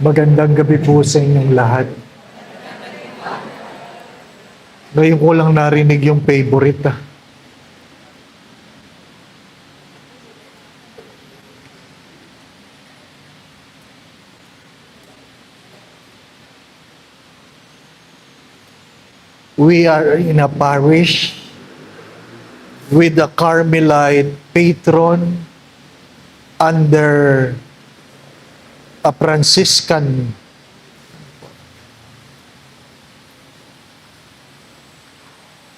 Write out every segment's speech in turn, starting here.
Magandang gabi po sa inyong lahat. Ngayon ko lang narinig yung favorite. We are in a parish with a Carmelite patron under a Franciscan.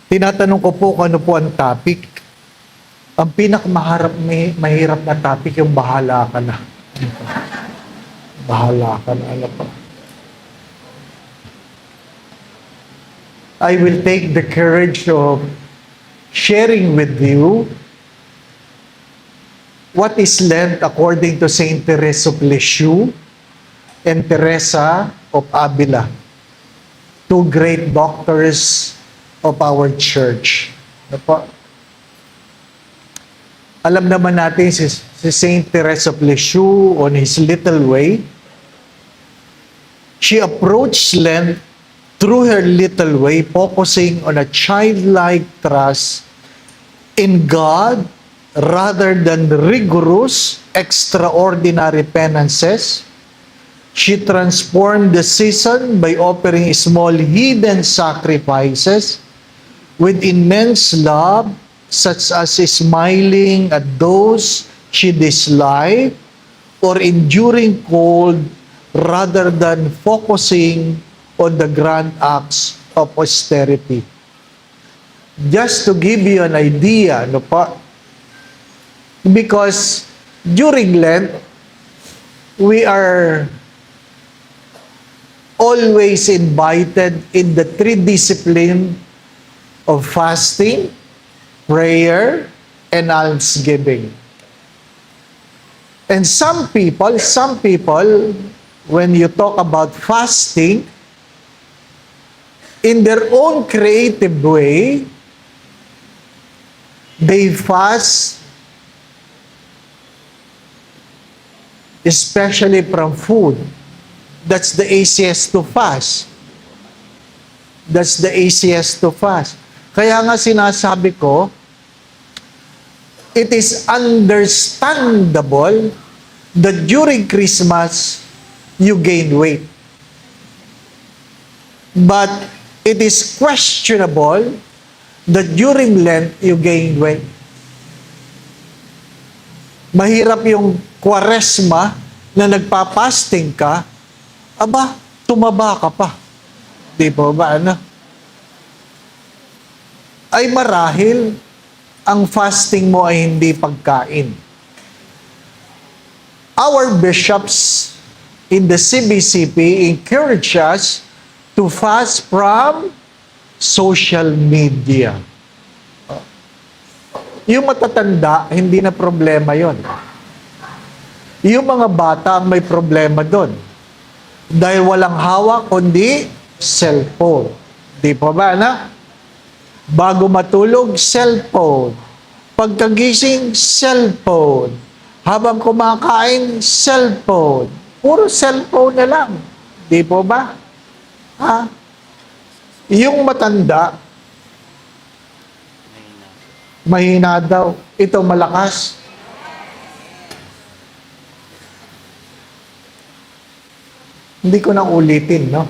Tinatanong ko po kung ano po ang topic. Ang mahirap na topic yung bahala ka na. Bahala ka na. Ano pa? I will take the courage of sharing with you what is Lent according to Saint Teresa of Lisieux and Teresa of Avila, two great doctors of our church. Ano po? Alam naman natin si Saint Teresa of Lisieux on his little way, she approached Lent through her little way, focusing on a childlike trust in God rather than rigorous, extraordinary penances. She transformed the season by offering small hidden sacrifices with immense love, such as smiling at those she disliked or enduring cold rather than focusing on the grand acts of austerity. Just to give you an idea, no po? Because during Lent, we are always invited in the three disciplines of fasting, prayer, and almsgiving. And some people, when you talk about fasting, in their own creative way, they fast, especially from food. That's the easiest to fast. That's the easiest to fast. Kaya nga sinasabi ko, it is understandable that during Christmas, you gain weight. But it is questionable that during Lent, you gain weight. Mahirap yung Kwaresma na nagpa-fasting ka, aba, tumaba ka pa. Di ba ba, ano? Ay marahil, ang fasting mo ay hindi pagkain. Our bishops in the CBCP encourage us to fast from social media. Yung matatanda, hindi na problema yon. Yung mga bata ang may problema doon. Dahil walang hawak, kundi cellphone. Di pa ba, na? Bago matulog, cellphone. Pagkagising, cellphone. Habang kumakain, cellphone. Puro cellphone na lang. Di po ba? Ha? Yung matanda, mahina daw. Ito malakas. Hindi ko na ulitin, no?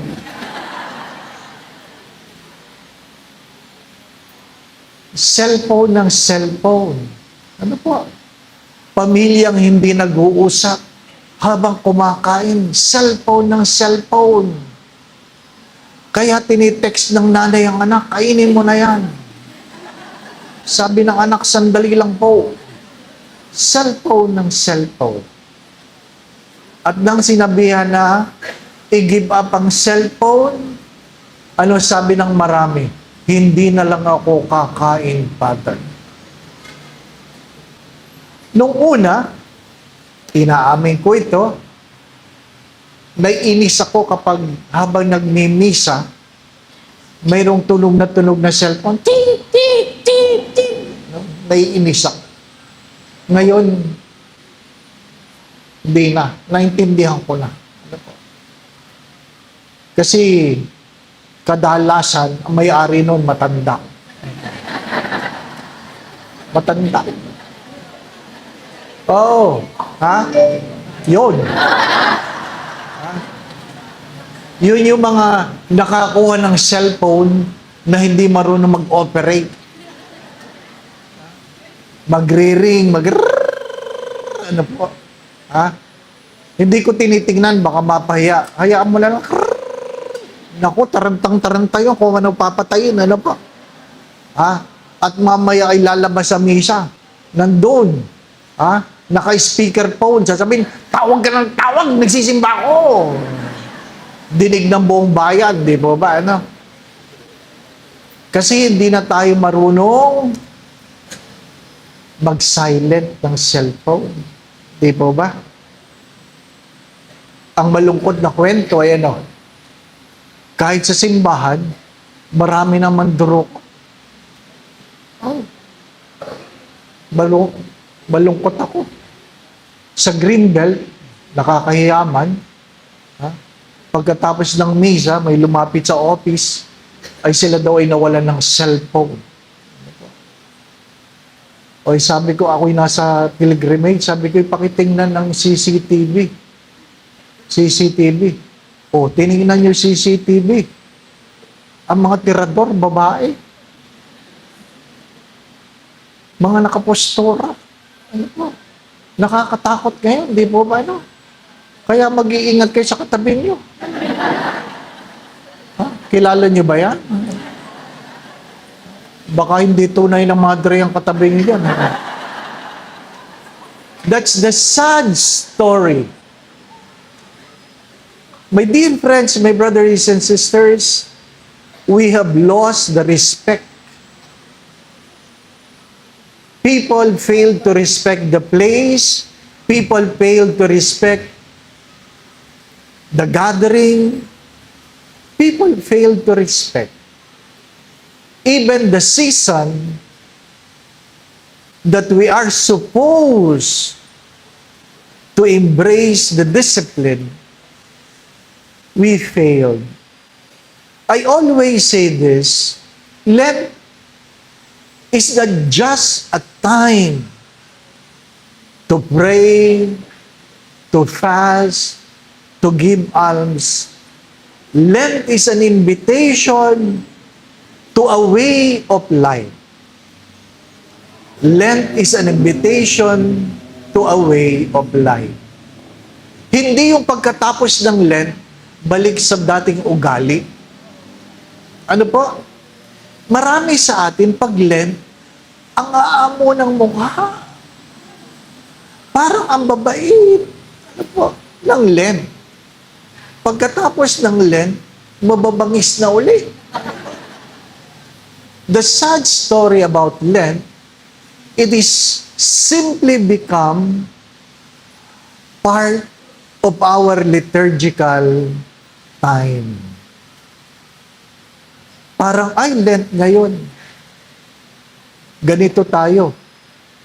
Cellphone ng cellphone. Ano po? Pamilyang hindi nag-uusap habang kumakain. Cellphone ng cellphone. Kaya tinitext ng nanay ang anak, kainin mo na yan. Sabi ng anak, sandali lang po. Cellphone ng cellphone. At nang sinabihan na, i-give up ang cellphone, ano sabi ng marami? Hindi na lang ako kakain, Father. Nung una, inaamin ko ito, naiinis ako kapag habang nagmimisa, mayroong tunog na cellphone. Ting, ting, ting, ting. Naiinis ako. Ngayon, hindi na. Naintindihan ko na. Ano po? Kasi kadalasan, ang may-ari nun matanda. Matanda. Oo. Ha? Yun. Ha? Yun yung mga nakakuha ng cellphone na hindi marunong mag-operate. Magre-ring, ano po. Ha? Hindi ko tinitingnan, baka mapahiya. Hayaan mo lang. Naku, tarantang-taranta yun kung ano papatayin, ano po. Ha? At mamaya ay lalabas sa misa. Nandun. Ha? Naka-speakerphone. Sasabihin, tawag ka ng tawag, nagsisimba ako. Dinig ng buong bayan, di po ba? Ano? Kasi hindi na tayo marunong mag-silent ng cellphone. Di po ba? Ang malungkot na kwento ay ano, kahit sa simbahan, marami ng mandurok. Oh. Malungkot ako. Sa Greenbelt, nakakahiyaman, ha? Pagkatapos ng misa, may lumapit sa office, ay sila daw ay nawalan ng cellphone. O sabi ko, ako'y nasa pilgrimage, sabi ko, pakitingnan ng CCTV. O, tinignan niyo CCTV. Ang mga tirador, babae. Mga nakapostura. Ano po? Nakakatakot ngayon, di po ba, ano? Kaya mag-iingat kayo sa katabi niyo. Ha? Kilala niyo ba yan? Baka hindi tunay na madre ang katabi niyo yan. That's the sad story. My dear friends, my brothers and sisters, we have lost the respect. People fail to respect the place. People fail to respect the gathering. People fail to respect even the season that we are supposed to embrace the discipline. We failed. I always say this, Lent is not just a time to pray, to fast, to give alms. Lent is an invitation to a way of life. Lent is an invitation to a way of life. Hindi yung pagkatapos ng Lent, balik sa dating ugali. Ano po? Marami sa atin, pag Lent, ang aamo ng mukha. Parang ang babait. Ano po? Ng Lent. Pagkatapos ng Lent, mababangis na uli. The sad story about Lent, it is simply become part of our liturgical time. Parang, ay, Lent ngayon. Ganito tayo.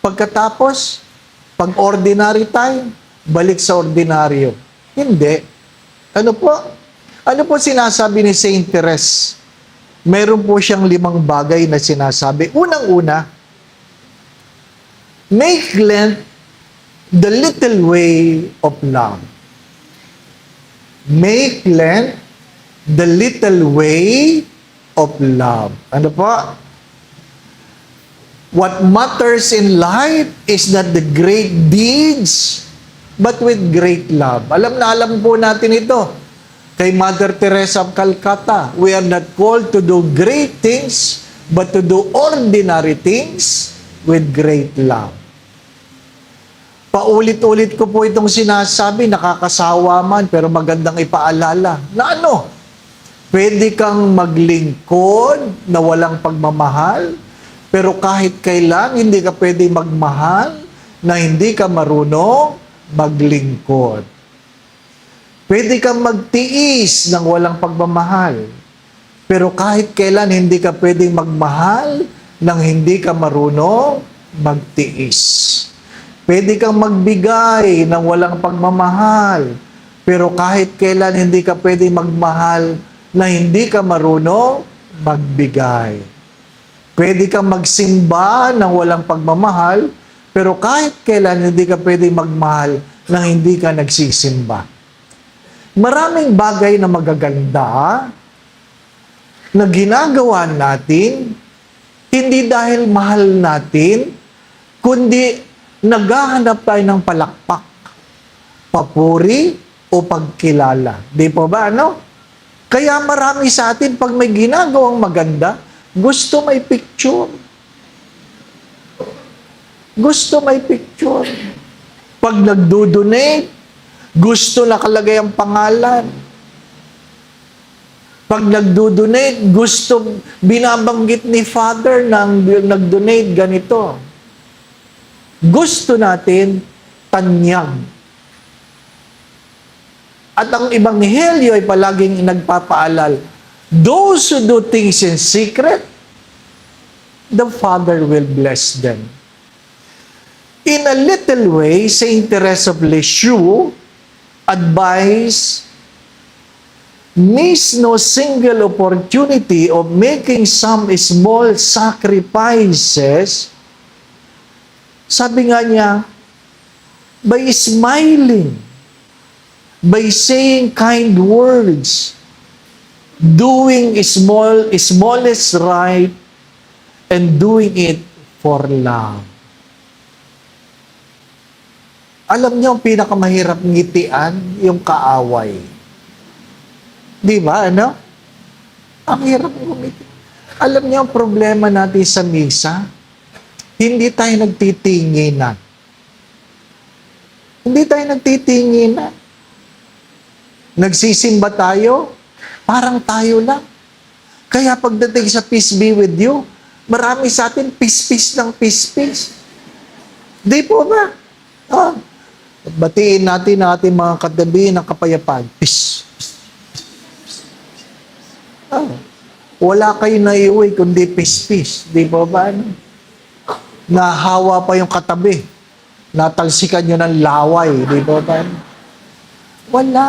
Pagkatapos, pag ordinary time, balik sa ordinaryo. Hindi. Ano po? Ano po sinasabi ni Saint Therese? Meron po siyang 5 bagay na sinasabi. Unang-una, make Lent the little way of love. Make Lent the little way of love. Ano po? What matters in life is not the great deeds, but with great love. Alam na alam po natin ito. Kay Mother Teresa of Calcutta, we are not called to do great things, but to do ordinary things with great love. Paulit-ulit ko po itong sinasabi, nakakasawa man, pero magandang ipaalala. Na ano? Pwede kang maglingkod na walang pagmamahal, pero kahit kailan, hindi ka pwede magmahal na hindi ka marunong maglingkod. Pwede kang magtiis ng walang pagmamahal, pero kahit kailan, hindi ka pwede magmahal nang hindi ka marunong magtiis. Pwede kang magbigay ng walang pagmamahal, Pero kahit kailan hindi ka pwede magmahal na hindi ka marunong magbigay. Pwede kang magsimba ng walang pagmamahal, pero kahit kailan hindi ka pwede magmahal na hindi ka nagsisimba. Maraming bagay na magaganda na ginagawa natin, hindi dahil mahal natin, kundi naghahanap tayo ng palakpak, papuri, o pagkilala. Di po ba, ano? Kaya marami sa atin, pag may ginagawang maganda, gusto may picture. Gusto may picture. Pag nagdo-donate, gusto nakalagay ang pangalan. Pag nagdo-donate, gusto binabanggit ni Father nang nag-donate ganito. Gusto natin tanyag. At ang Ebanghelyo ay palaging nagpapaalal, those who do things in secret, the Father will bless them. In a little way, Saint Teresa of Lisieux advised, miss no single opportunity of making some small sacrifices. Sabi nga niya, by smiling, by saying kind words, doing smallest right, and doing it for love. Alam niyo ang pinakamahirap ngitian, yung kaaway. Di ba, ano? Ang hirap ngumiti. Alam niyo ang problema natin sa misa, hindi tayo nagtitinginan. Hindi tayo nagtitinginan. Nagsisimba tayo, parang tayo lang. Kaya pagdating sa peace be with you, marami sa atin peace ng peace. Di po ba? Ah, batiin natin ang ating mga katabi ng kapayapaan. Peace. Ah, wala kayo na iuwi kundi peace. Di po ba? Nahawa pa yung katabi. Natalsikan nyo ng laway. Di po ba? Wala.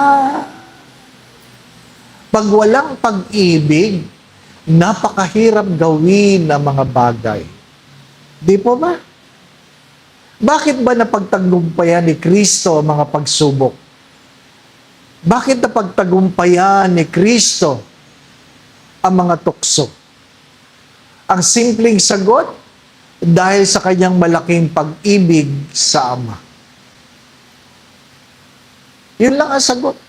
Pag walang pag-ibig, napakahirap gawin ang mga bagay. Di po ba? Bakit ba napagtagumpayan ni Kristo ang mga pagsubok? Bakit napagtagumpayan ni Kristo ang mga tukso? Ang simpleng sagot, dahil sa kanyang malaking pag-ibig sa Ama. Yun lang ang sagot.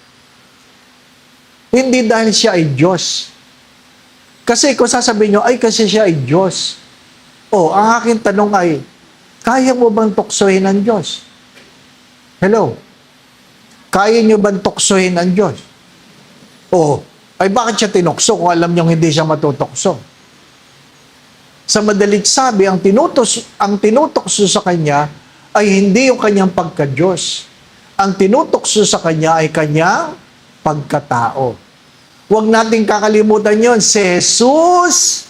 Hindi dahil siya ay Diyos. Kasi kung sasabihin nyo, ay kasi siya ay Diyos. Ang aking tanong ay, kaya mo bang tuksohin ang Diyos? Hello? Kaya nyo bang tuksohin ang Diyos? Ay bakit siya tinukso kung alam nyo hindi siya matutokso? Sa madalit sabi, ang tinutokso sa Kanya ay hindi yung Kanyang pagka-Diyos. Ang tinutokso sa Kanya ay Kanyang pagkatao. Huwag nating kakalimutan yon. Si Jesus,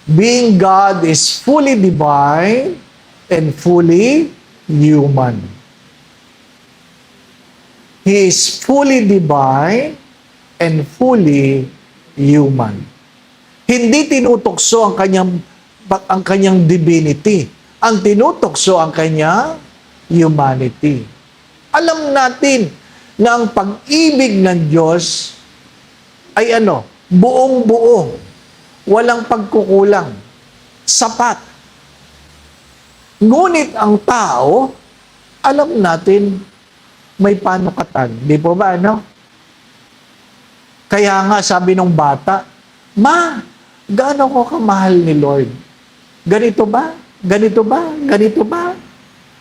being God, is fully divine and fully human. He is fully divine and fully human. Hindi tinutokso ang kanyang divinity. Ang tinutokso ang kanyang humanity. Alam natin na ang pag-ibig ng Diyos ay buong-buo. Walang pagkukulang. Sapat. Ngunit ang tao, alam natin, may panukatan. Di po ba, Kaya nga, sabi ng bata, Ma, gaano ko kamahal ni Lord? Ganito ba? Ganito ba? Ganito ba?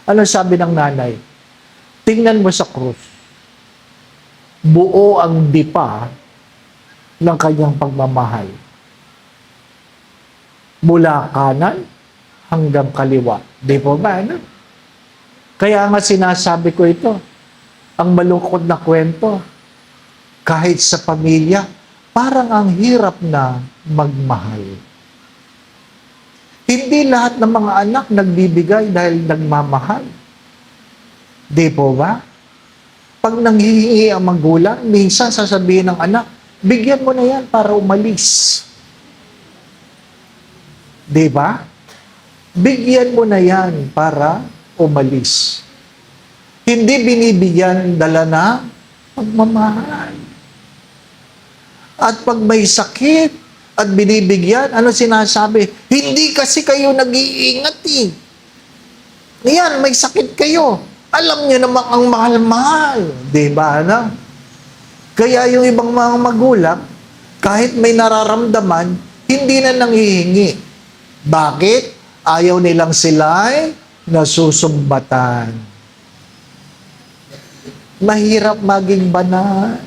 Ano sabi ng nanay? Tingnan mo sa krus. Buo ang dipa ng kanyang pagmamahal. Mula kanan hanggang kaliwa. Di po ba, Kaya nga sinasabi ko ito, ang malungkot na kwento, kahit sa pamilya, parang ang hirap na magmahal. Hindi lahat ng mga anak nagbibigay dahil nagmamahal. Di po ba? Pag nanghihingi ang magulang, minsan sasabihin ng anak, bigyan mo na yan para umalis. Di ba? Bigyan mo na yan para umalis. Hindi binibigyan dala na pagmamahal. At pag may sakit at binibigyan, ano sinasabi? Hindi kasi kayo nag-iingat eh. Ngayon, may sakit kayo. Alam niyo naman ang mahal-mahal. Di ba? Ano? Kaya yung ibang mga magulang, kahit may nararamdaman, hindi na nanghihingi. Bakit? Ayaw nilang sila'y nasusumbatan. Mahirap maging banal.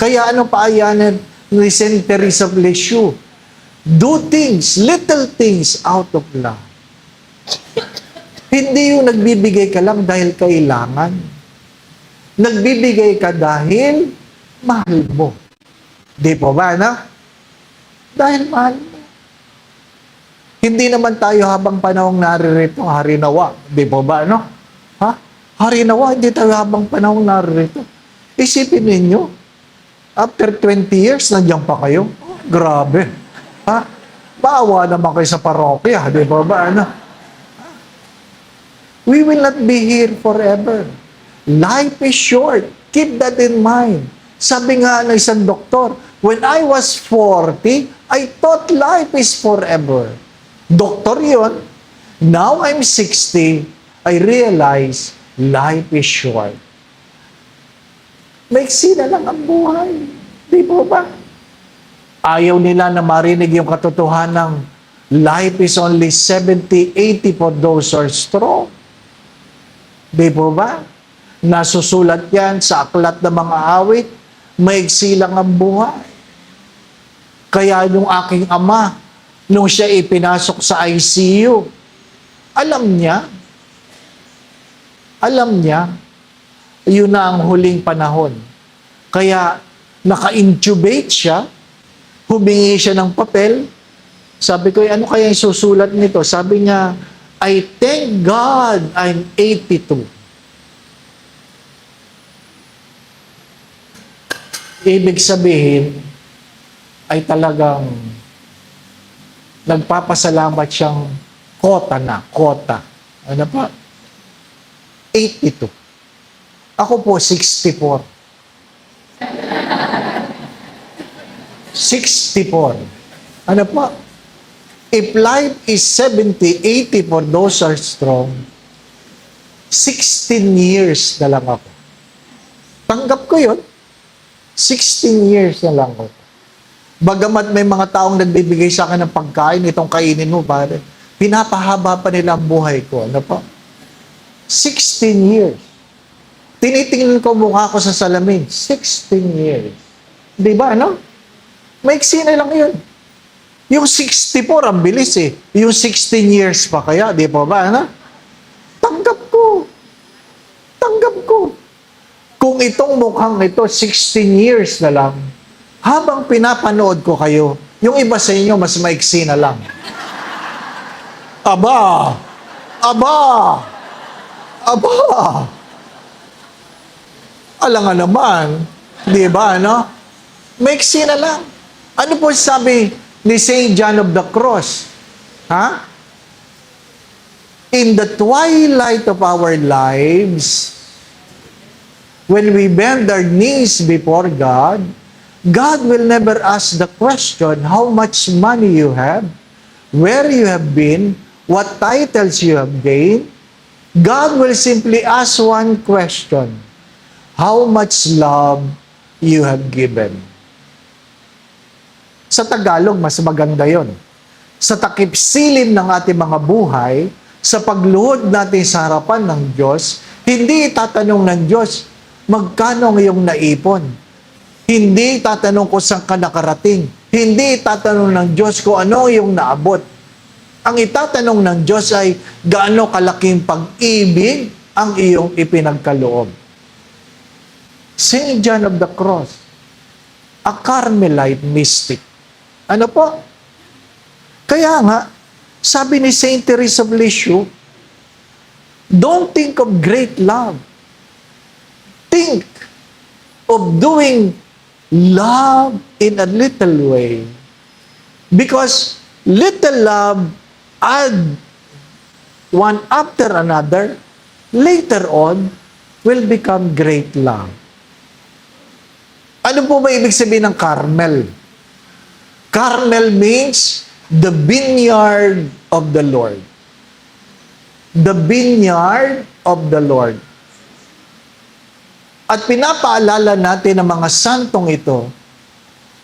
Kaya ano paayanan ni Saint Teresa of Lisieux? Do things, little things out of love. Hindi yung nagbibigay ka lang dahil kailangan. Nagbibigay ka dahil mahal mo. Di po ba, na? Dahil mahal mo. Hindi naman tayo habang panahong naririto, harinawa. Di po ba, no? Ha? Harinawa, hindi tayo habang panahong naririto. Isipin ninyo, after 20 years, nandiyan pa kayo? Oh, grabe. Ha? Baawa naman kayo sa parokya, di ba ba, ano? We will not be here forever. Life is short. Keep that in mind. Sabi nga ng isang doktor, when I was 40, I thought life is forever. Doktor yun. Now I'm 60, I realize life is short. Maiksi na lang ang buhay. Di po ba? Ayaw nila na marinig yung katotohanan ng life is only 70, 80 for those who are strong. Di po ba? Nasusulat yan sa aklat ng mga awit, maiksi lang ang buhay. Kaya yung aking ama, nung siya ipinasok sa ICU, alam niya, yun na ang huling panahon. Kaya naka-intubate siya, humingi siya ng papel. Sabi ko, ano kaya yung susulat nito? Sabi niya, I thank God I'm 82. Ibig sabihin, ay talagang nagpapasalamat siyang kota. Ano pa? 82. Ako po, 64. 64. Ano pa? If life is 70, 80 for those are strong, 16 years na lang ako. Tanggap ko yun. 16 years na lang ako. Bagamat may mga taong nagbibigay sa akin ng pagkain, itong kainin mo, pare, pinapahaba pa nila ang buhay ko. Ano pa? 16 years. Tinitingnan ko mukha ko sa salamin. 16 years. Di ba, ano? Maiksi na lang yun. Yung 64, ang bilis eh. Yung 16 years pa kaya, di ba ba, ano? Tanggap ko. Kung itong mukhang ito, 16 years na lang, habang pinapanood ko kayo, yung iba sa inyo, mas maiksi na lang. Aba! Alangan naman, di ba, ano? Maiksi na lang. Ano po sabi ni Saint John of the Cross? Ha? In the twilight of our lives, when we bend our knees before God, God will never ask the question how much money you have, where you have been, what titles you have gained. God will simply ask one question, how much love you have given. Sa Tagalog, mas maganda yon. Sa takip silim ng ating mga buhay, sa pagluhod natin sa harapan ng Diyos, hindi itatanong ng Diyos, magkano ang iyong naipon? Hindi itatanong ko saan ka nakarating. Hindi itatanong ng Diyos kung ano yung naabot. Ang itatanong ng Diyos ay gaano kalaking pag-ibig ang iyong ipinagkaloob. Saint John of the Cross, a Carmelite mystic. Ano po? Kaya nga, sabi ni Saint Teresa of Lisieux, don't think of great love. think of doing love in a little way. Because little love add one after another, later on, will become great love. Ano po ba ibig sabihin ng Carmel? Carmel means the vineyard of the Lord. The vineyard of the Lord. At pinapaalala natin ng mga santong ito,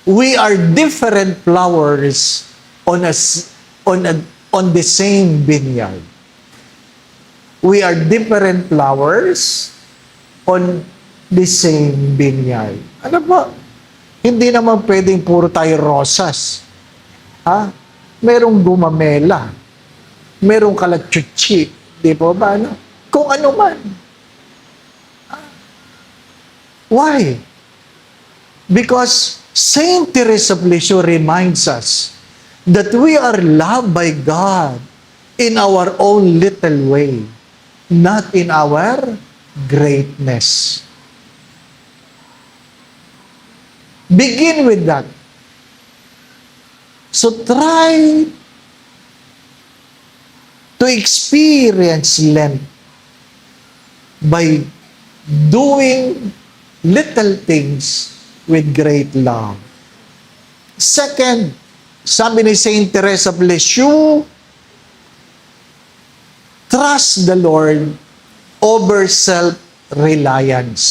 we are different flowers on the same vineyard. We are different flowers on the same vineyard. Ano ba? Hindi naman pwedeng puro tayo rosas. Ha? Merong gumamela. Merong kalatsutsi. Di po ba? Ano? Kung ano man. Why? Because Saint Teresa of Lisieux reminds us that we are loved by God in our own little way, not in our greatness. Begin with that. So try to experience Lent by doing little things with great love. Second, sabi ni Saint Teresa of Lisieux, trust the Lord over self-reliance.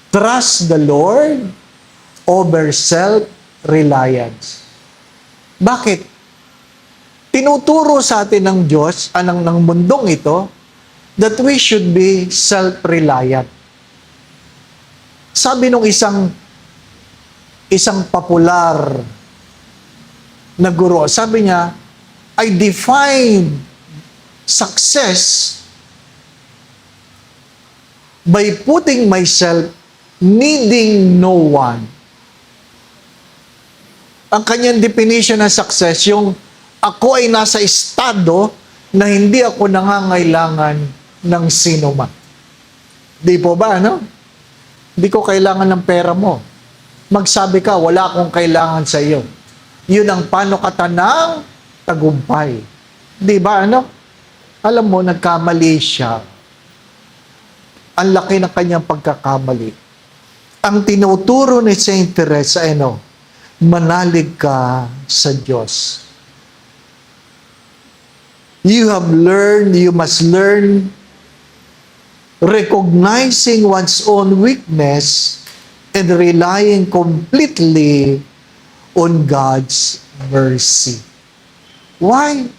Trust the Lord over self-reliance. Bakit? Tinuturo sa atin ng Diyos, ng mundong ito, that we should be self-reliant. Sabi nung isang popular na guro, sabi niya, I define success by putting myself needing no one. Ang kanyang definition ng success, yung ako ay nasa estado na hindi ako nangangailangan ng sino man. Di po ba, ano? Hindi ko kailangan ng pera mo. Magsabi ka, wala akong kailangan sa iyo. Yun ang panukatan ng tagumpay. Di ba, ano? Alam mo, nagkamali siya. Ang laki ng kanyang pagkakamali. Ang tinuturo ni Saint Teresa, manalig ka sa Diyos. You must learn recognizing one's own weakness and relying completely on God's mercy. Why?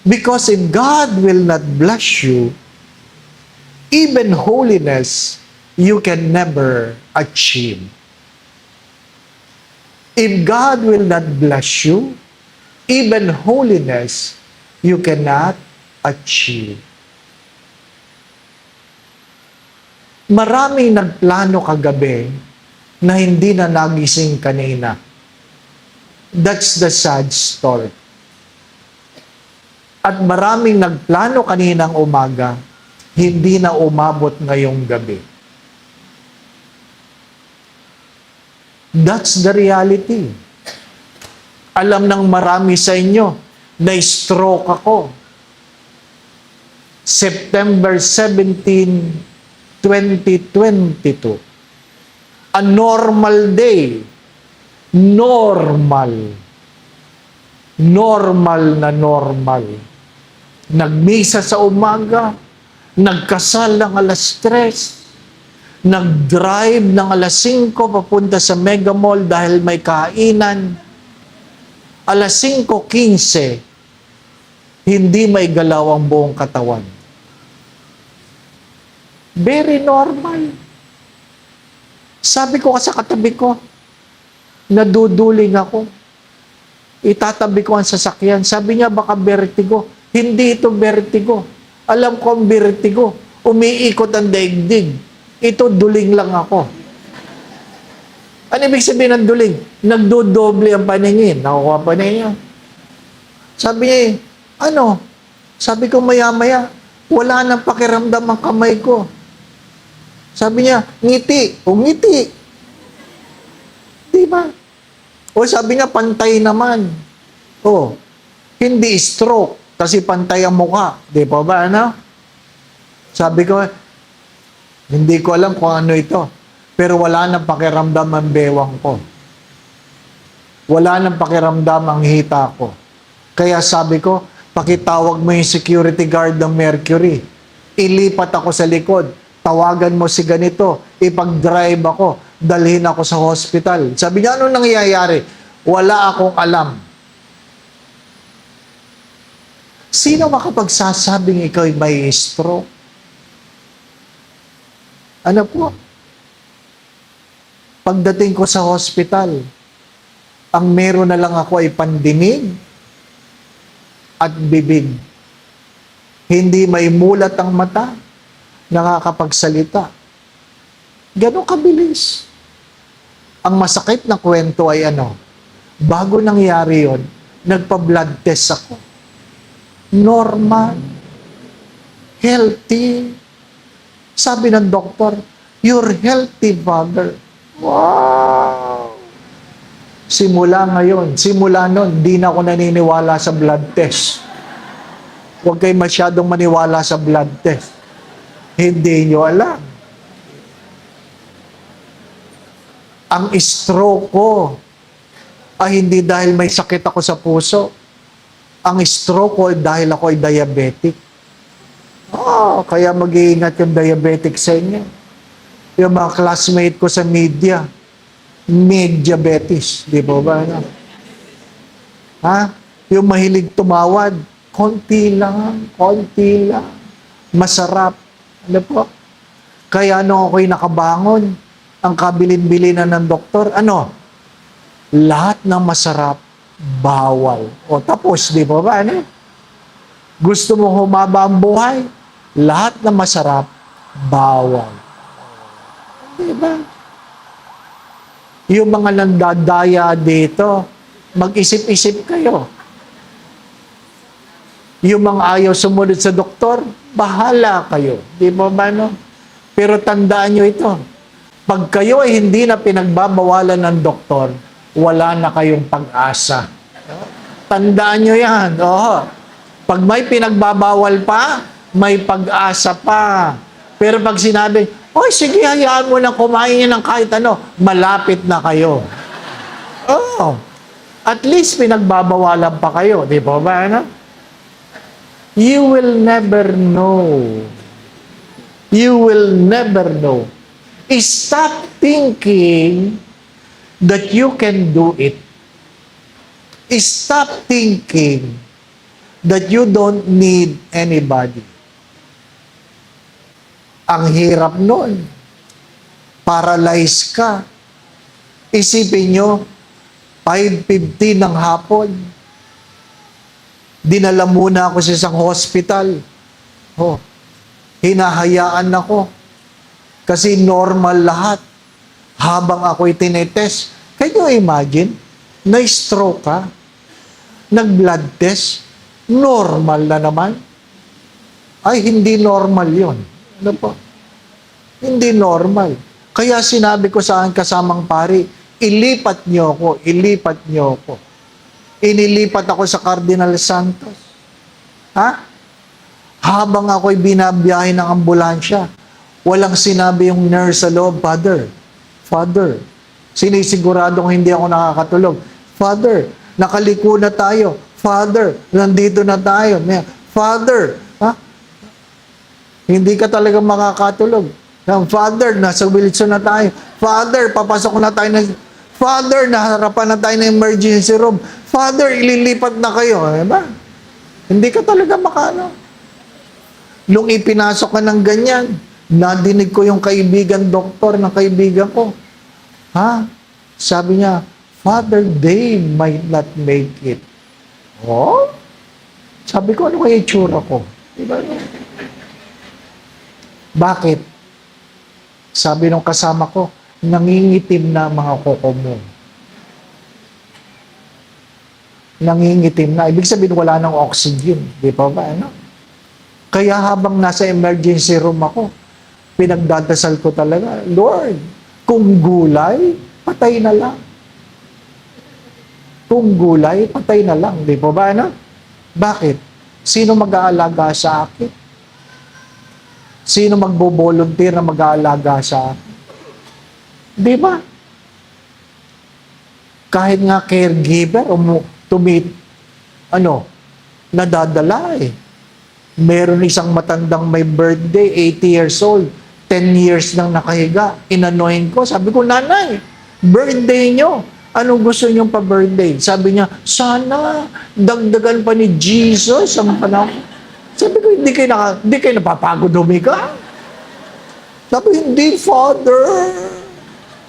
Because if God will not bless you, even holiness, you can never achieve. If God will not bless you, even holiness, you cannot achieve. Maraming nagplano kagabi na hindi na nagising kanina. That's the sad story. At maraming nagplano kaninang umaga, hindi na umabot ngayong gabi. That's the reality. Alam ng marami sa inyo, na-stroke ako. September 17, 2022. A normal day. Normal. Normal na normal. Nagmisa sa umaga, nagkasal ng alas 3, nag-drive ng alas 5 papunta sa Mega Mall dahil may kainan. Alas 5:15, hindi may galaw ang buong katawan. Very normal. Sabi ko sa katabi ko, naduduling ako. Itatabi ko ang sasakyan. Sabi niya, baka vertigo. Hindi ito vertigo. Alam ko ang vertigo. Umiikot ang daigdig. Ito, duling lang ako. Ano ibig sabihin ng duling? Nagdodoble ang paningin. Nakukuha paningin niya. Sabi niya, ano? Sabi ko, maya-maya, Wala nang pakiramdam ang kamay ko. Sabi niya, ngiti. O ngiti. Di ba? O sabi niya, pantay naman. O, hindi stroke. Kasi pantay ang mukha. Di ba ba, ano? Sabi ko, hindi ko alam kung ano ito. Pero wala nang pakiramdam ang bewang ko. Wala nang pakiramdam ang hita ko. Kaya sabi ko, pakitawag mo yung security guard ng Mercury. Ilipat ako sa likod. Tawagan mo si ganito. Ipag-drive ako. Dalhin ako sa hospital. Sabi niya, ano nangyayari? Wala akong alam. Sino makapagsasabing ikaw'y may stroke? Ano po? Pagdating ko sa hospital, ang meron na lang ako ay pandinig at bibig. Hindi may mulat ang mata, nakakapagsalita. Ganon kabilis. Ang masakit na kwento ay ano, bago nangyari yon, nagpa-blood test ako. Normal. Healthy. Sabi ng doktor, you're healthy, father. Wow! Simula ngayon, simula nun, di na ako naniniwala sa blood test. Huwag kayo masyadong maniwala sa blood test. Hindi nyo alam. Ang stroke ko ay hindi dahil may sakit ako sa puso. Ang stroke ko ay dahil ako ay diabetic. Kaya mag-iingat yung diabetic sa inyo. Yung mga classmate ko sa media, diabetes, di ba ba? Ano? Ha? Yung mahilig tumawad, konti lang. Masarap. Ano po? Kaya nung ako'y nakabangon, ang kabilin-bilin na ng doktor, ano? Lahat ng masarap, bawal. O tapos, di ba ba? Ano? Gusto mo humaba ang buhay? Lahat ng masarap, bawal. Di ba? Yung mga nandadaya dito, mag-isip-isip kayo. Yung mga ayaw sumunod sa doktor, bahala kayo. Di ba ba, no? Pero tandaan nyo ito, pag kayo ay hindi na pinagbabawalan ng doktor, wala na kayong pag-asa. Tandaan nyo yan. Oo. Pag may pinagbabawal pa, may pag-asa pa. Pero pag sinabi, oy, sige, hayaan mo na kumain ng kahit ano, malapit na kayo. Oh, at least pinagbabawalan pa kayo. Di ba ba, ano? You will never know. You will never know. Stop thinking that you can do it. Stop thinking that you don't need anybody. Ang hirap nun. Paralyzed ka. Isipin nyo, 5:50 ng hapon. Dinala muna ako sa isang hospital. Hinahayaan ako. Kasi normal lahat. Habang ako'y tinetest. Can you imagine? Na-stroke ka? Nag-blood test? Normal na naman? Ay, hindi normal yon. Ano po? Hindi normal. Kaya sinabi ko sa aking kasamang pari, ilipat niyo ako, ilipat niyo ako. Inilipat ako sa Cardinal Santos. Ha? Habang ako'y binabiyahe ng ambulansya, walang sinabi yung nurse sa loob, Father, sinisiguradong hindi ako nakakatulog. Father, nakaliko na tayo. Father, nandito na tayo. Father, ha? Hindi ka talaga makakatulog. Father, nasa Wilson na tayo. Father, papasok na tayo na... Father, naharapan na tayo ng emergency room. Father, ililipat na kayo. Diba? Hindi ka talaga makano. Nung ipinasok ka ng ganyan, nadinig ko yung kaibigan doktor ng kaibigan ko. Ha? Sabi niya, Father, they might not make it. Oh? Sabi ko, ano kaya itsura ko? Diba? Bakit? Sabi nung kasama ko, nangingitim na mga kuko mo. Nangingitim na. Ibig sabihin, wala ng oxygen. Di ba ba? Ano? Kaya habang nasa emergency room ako, pinagdadasal ko talaga, Lord, kung gulay, patay na lang. Kung gulay, patay na lang. Di po ba, ano? Bakit? Sino mag-aalaga sa akin? Sino magbo-volunteer na mag-aalaga sa akin? Di ba? Kahit nga caregiver, nadadala eh. Meron isang matandang may birthday, 80 years old, 10 years nang nakahiga. Inanoin ko, sabi ko, nanay, birthday nyo. Anong gusto nyong pa-birthday? Sabi niya, sana dagdagan pa ni Jesus ang panahon. Sabi ko, hindi kayo napapagod humiga. Sabi, hindi, Father.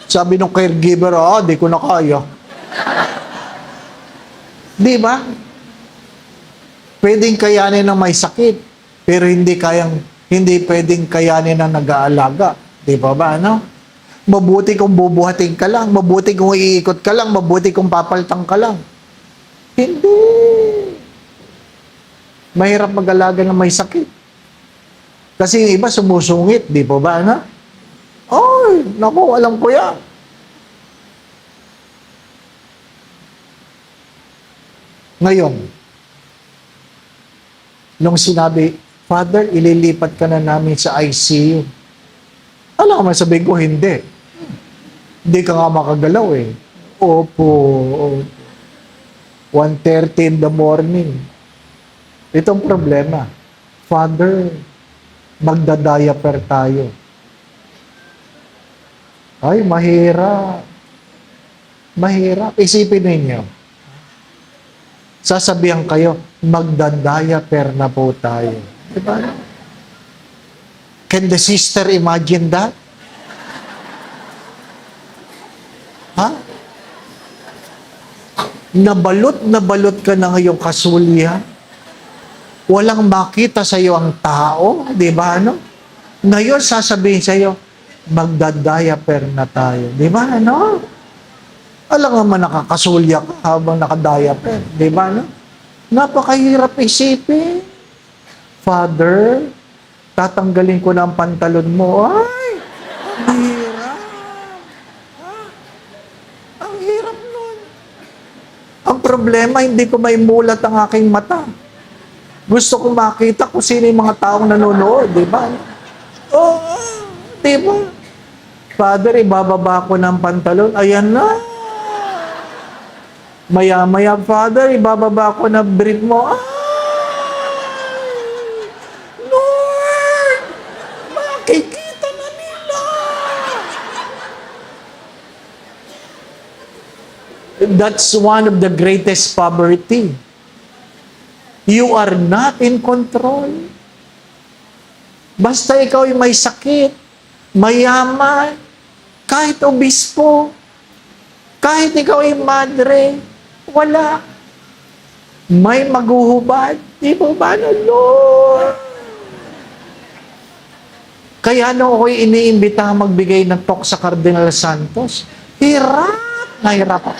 Sabi ng caregiver, di ko na kaya. Di ba? Pwedeng kayanin ng may sakit, pero hindi pwedeng kayanin ng nag-aalaga. Di ba ba, ano? Mabuti kung bubuhatin ka lang, mabuti kung iikot ka lang, mabuti kung papaltang ka lang. Hindi. Mahirap mag-alaga ng may sakit. Kasi yung iba sumusungit, di ba ba, ano? Ay, naku, alam ko yan. Ngayon, nung sinabi, Father, ililipat ka na namin sa ICU. Alam mo, sabihin ko, hindi. Hindi ka nga makagalaw eh. Opo. 1:30 in the morning. Itong problema, Father, magda-diaper tayo. Ay, mahirap. Mahirap. Isipin ninyo. Sasabihan kayo, magda-diaper na po tayo. Diba? Can the sister imagine that? Ha? Nabalot ka na ngayong kasulihan. Walang makita sa iyo ang tao, di ba, ano? Ngayon, sasabihin sa iyo, magda-diaper na tayo. Di ba, ano? Alam naman nakakasulya ka habang nakadiaper. Di ba, ano? Napakahirap isipin. Father, tatanggalin ko na ang pantalon mo. Ay, ang hirap. Ang hirap nun. Ang problema, hindi ko maimulat ang aking mata. Gusto ko makita kung sino yung mga taong nanonood, di ba? Oo, di ba? Father, ibababa ko ng pantalon. Ayan na. Maya-maya, Father, ibababa ko na brief mo. Ay, Lord, makikita na nila. That's one of the greatest poverty. You are not in control. Basta ikaw ay may sakit, mayaman, kahit obispo, kahit ikaw ay madre, wala. May maghuhubad. Di ba ba, Lord? Kaya nung ako'y iniimbita magbigay ng talk sa Cardinal Santos, hirap ako.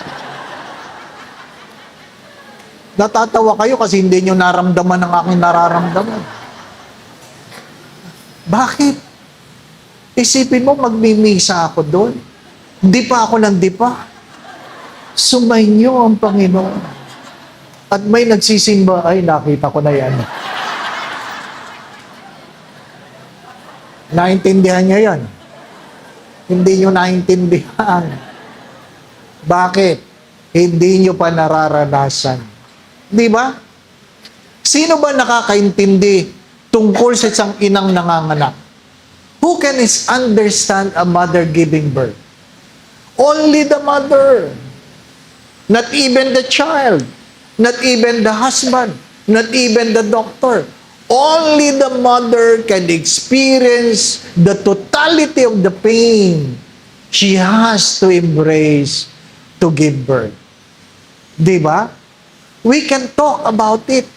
Natatawa kayo kasi hindi nyo naramdaman ang aking nararamdaman. Bakit? Isipin mo, magmimisa ako doon. Di pa ako ng di pa. Sumainyo ang Panginoon. At may nagsisimba, ay nakita ko na yan. Naintindihan niya yan. Hindi nyo naintindihan. Bakit? Hindi nyo pa nararanasan. Di ba? Sino ba nakakaintindi tungkol sa isang inang nanganganak? Who can understand a mother giving birth? Only the mother. Not even the child. Not even the husband. Not even the doctor. Only the mother can experience the totality of the pain she has to embrace to give birth. Di ba? We can talk about it.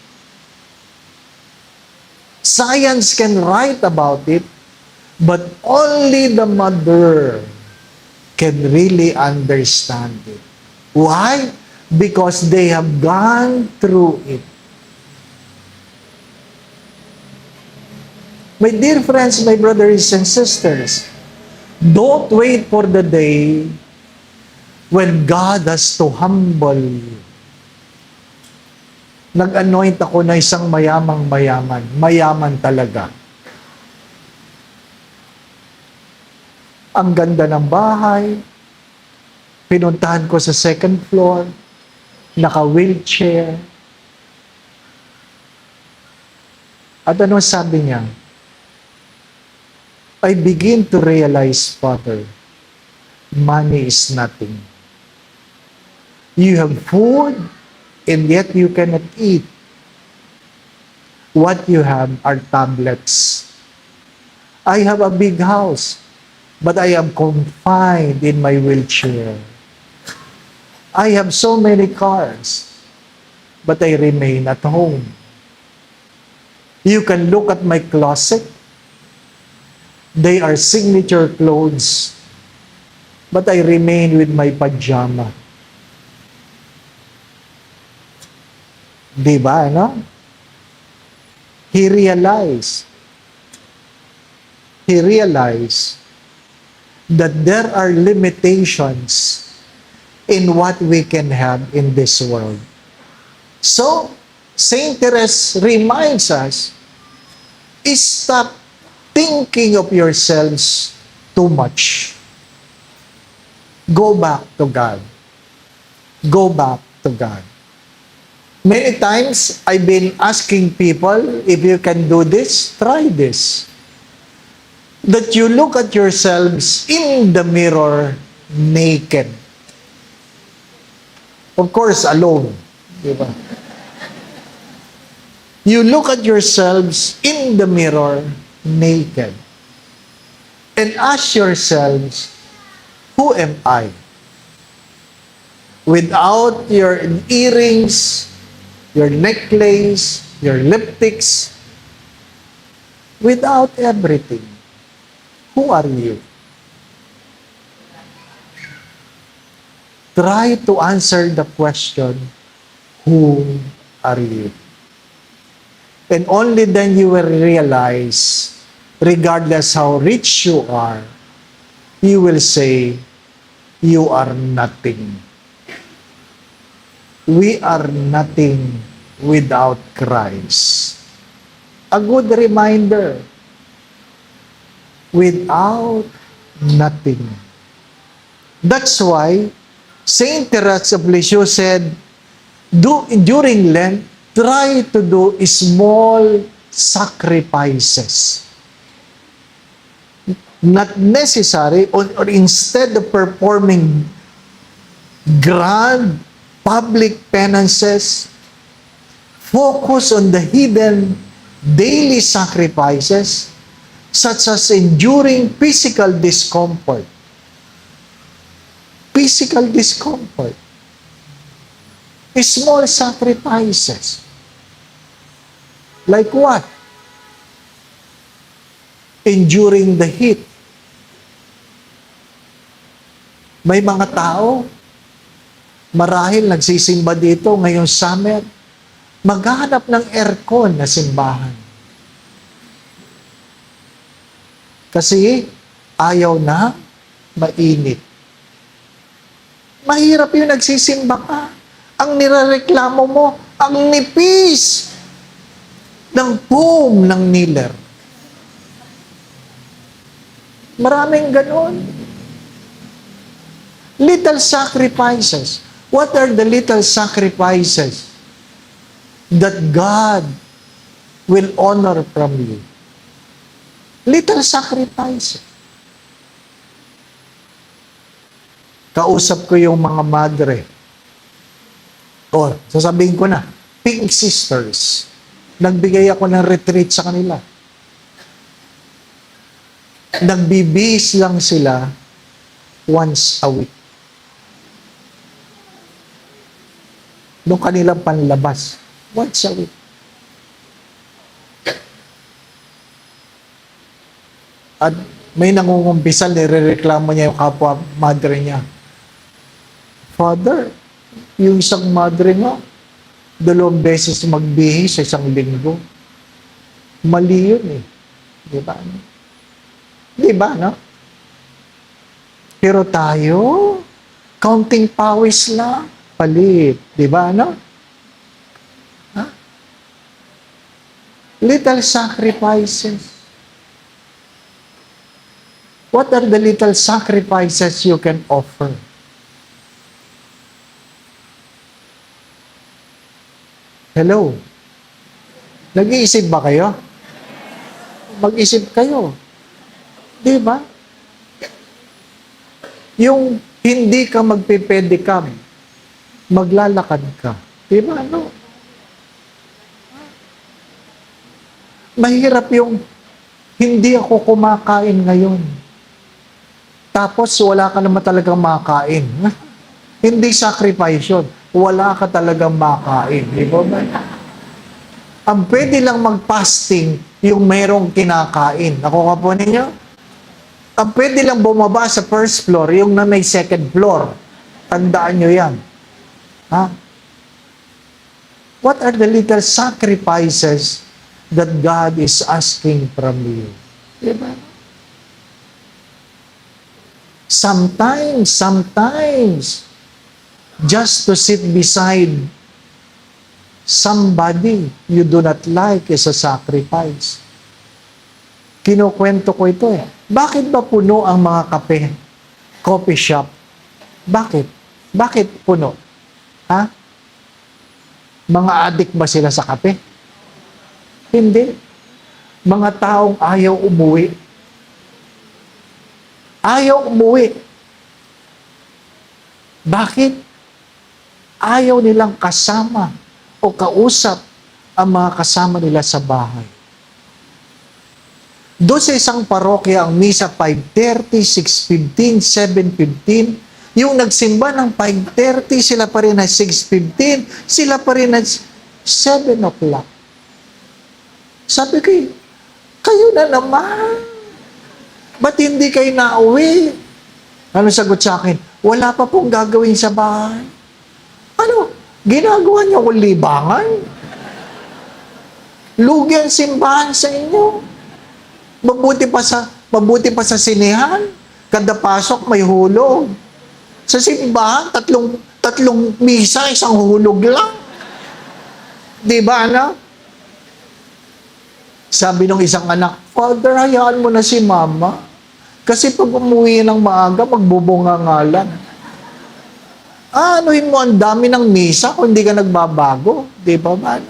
Science can write about it, but only the mother can really understand it. Why? Because they have gone through it. My dear friends, my brothers and sisters, don't wait for the day when God has to humble you. Nag-anoint ako na isang mayamang mayaman. Mayaman talaga. Ang ganda ng bahay. Pinuntahan ko sa second floor. Naka-wheelchair. At ano sabi niya? I begin to realize, Father, money is nothing. You have food, and yet you cannot eat. What you have are tablets. I have a big house, but I am confined in my wheelchair. I have so many cars, but I remain at home. You can look at my closet. They are signature clothes, but I remain with my pajama. Diba, no? He realized that there are limitations in what we can have in this world. So, Saint Therese reminds us, stop thinking of yourselves too much. Go back to God. Go back to God. Many times, I've been asking people, if you can do this, try this. That you look at yourselves in the mirror naked. Of course, alone. Diba? You look at yourselves in the mirror naked. And ask yourselves, who am I? Without your earrings, your necklace, your lipsticks, without everything, who are you? Try to answer the question, who are you? And only then you will realize, regardless how rich you are, you will say, you are nothing. We are nothing without Christ. A good reminder, without nothing. That's why Saint Therese of Lisieux said, during Lent, try to do small sacrifices. Not necessary, or instead of performing grand public penances, focus on the hidden daily sacrifices, such as enduring physical discomfort. Physical discomfort. Small sacrifices. Like what? Enduring the heat. May mga tao, marahil nagsisimba dito ngayong summer, maghahanap ng aircon na simbahan. Kasi ayaw na mainit. Mahirap yung nagsisimba ka. Ang nirereklamo mo, ang nipis ng foam ng kneeler. Maraming ganon. Little sacrifices. What are the little sacrifices that God will honor from you? Little sacrifices. Kausap ko yung mga madre. O, sasabihin ko na, Pink Sisters. Nagbigay ako ng retreat sa kanila. Nagbibihis lang sila once a week. Noong kanilang panlabas. Once a week. At may nangungumpisal, nirereklamo niya yung kapwa madre niya. Father, yung isang madre nga, 2 beses magbihis sa isang linggo. Mali yun eh. Di ba? Di ba, no? Pero tayo, counting pawis lang, palit. Di ba, no? Ha? Little sacrifices. What are the little sacrifices you can offer? Hello? Nag-iisip ba kayo? Mag-isip kayo. Di ba? Yung hindi ka magpipedicab, maglalakad ka. Di ba? Ano? Mahirap yung hindi ako kumakain ngayon. Tapos wala ka naman talagang makain. Hindi sacrifice yun. Wala ka talagang makain. Di ba ba? Ang pwede lang mag-fasting yung merong kinakain. Nakuha po ninyo? Ang pwede lang bumaba sa first floor yung na may second floor. Tandaan nyo yan. Ha? What are the little sacrifices that God is asking from you? Diba? Sometimes, just to sit beside somebody you do not like is a sacrifice. Kinukwento ko ito eh. Bakit ba puno ang mga kape? Coffee shop? Bakit? Bakit puno? Ha? Mga adik ba sila sa kape? Hindi. Mga taong ayaw umuwi. Ayaw umuwi. Bakit? Ayaw nilang kasama o kausap ang mga kasama nila sa bahay. Doon sa isang parokya, ang misa 5:30, 6:15, 7:15, yung nagsimba ng 5:30, sila pa rin at 6:15, sila pa rin at 7 o'clock. Sabi ko, kayo na naman. Ba't hindi kayo nauwi? Ano sagot sa akin? Wala pa pong gagawin sa bahay. Ano? Ginagawa niyo akong libangan? Lugi ang simbahan sa inyo. Mabuti pa sa sinehan. Kada pasok may hulog. Sa simbahan, tatlong misa, isang hulog lang. Di ba, anak? Sabi ng isang anak, Father, hayaan mo na si Mama. Kasi pag umuwi ng maaga, magbubunga nga lang. Anuhin mo ang dami ng misa kung hindi ka nagbabago. Di ba ba?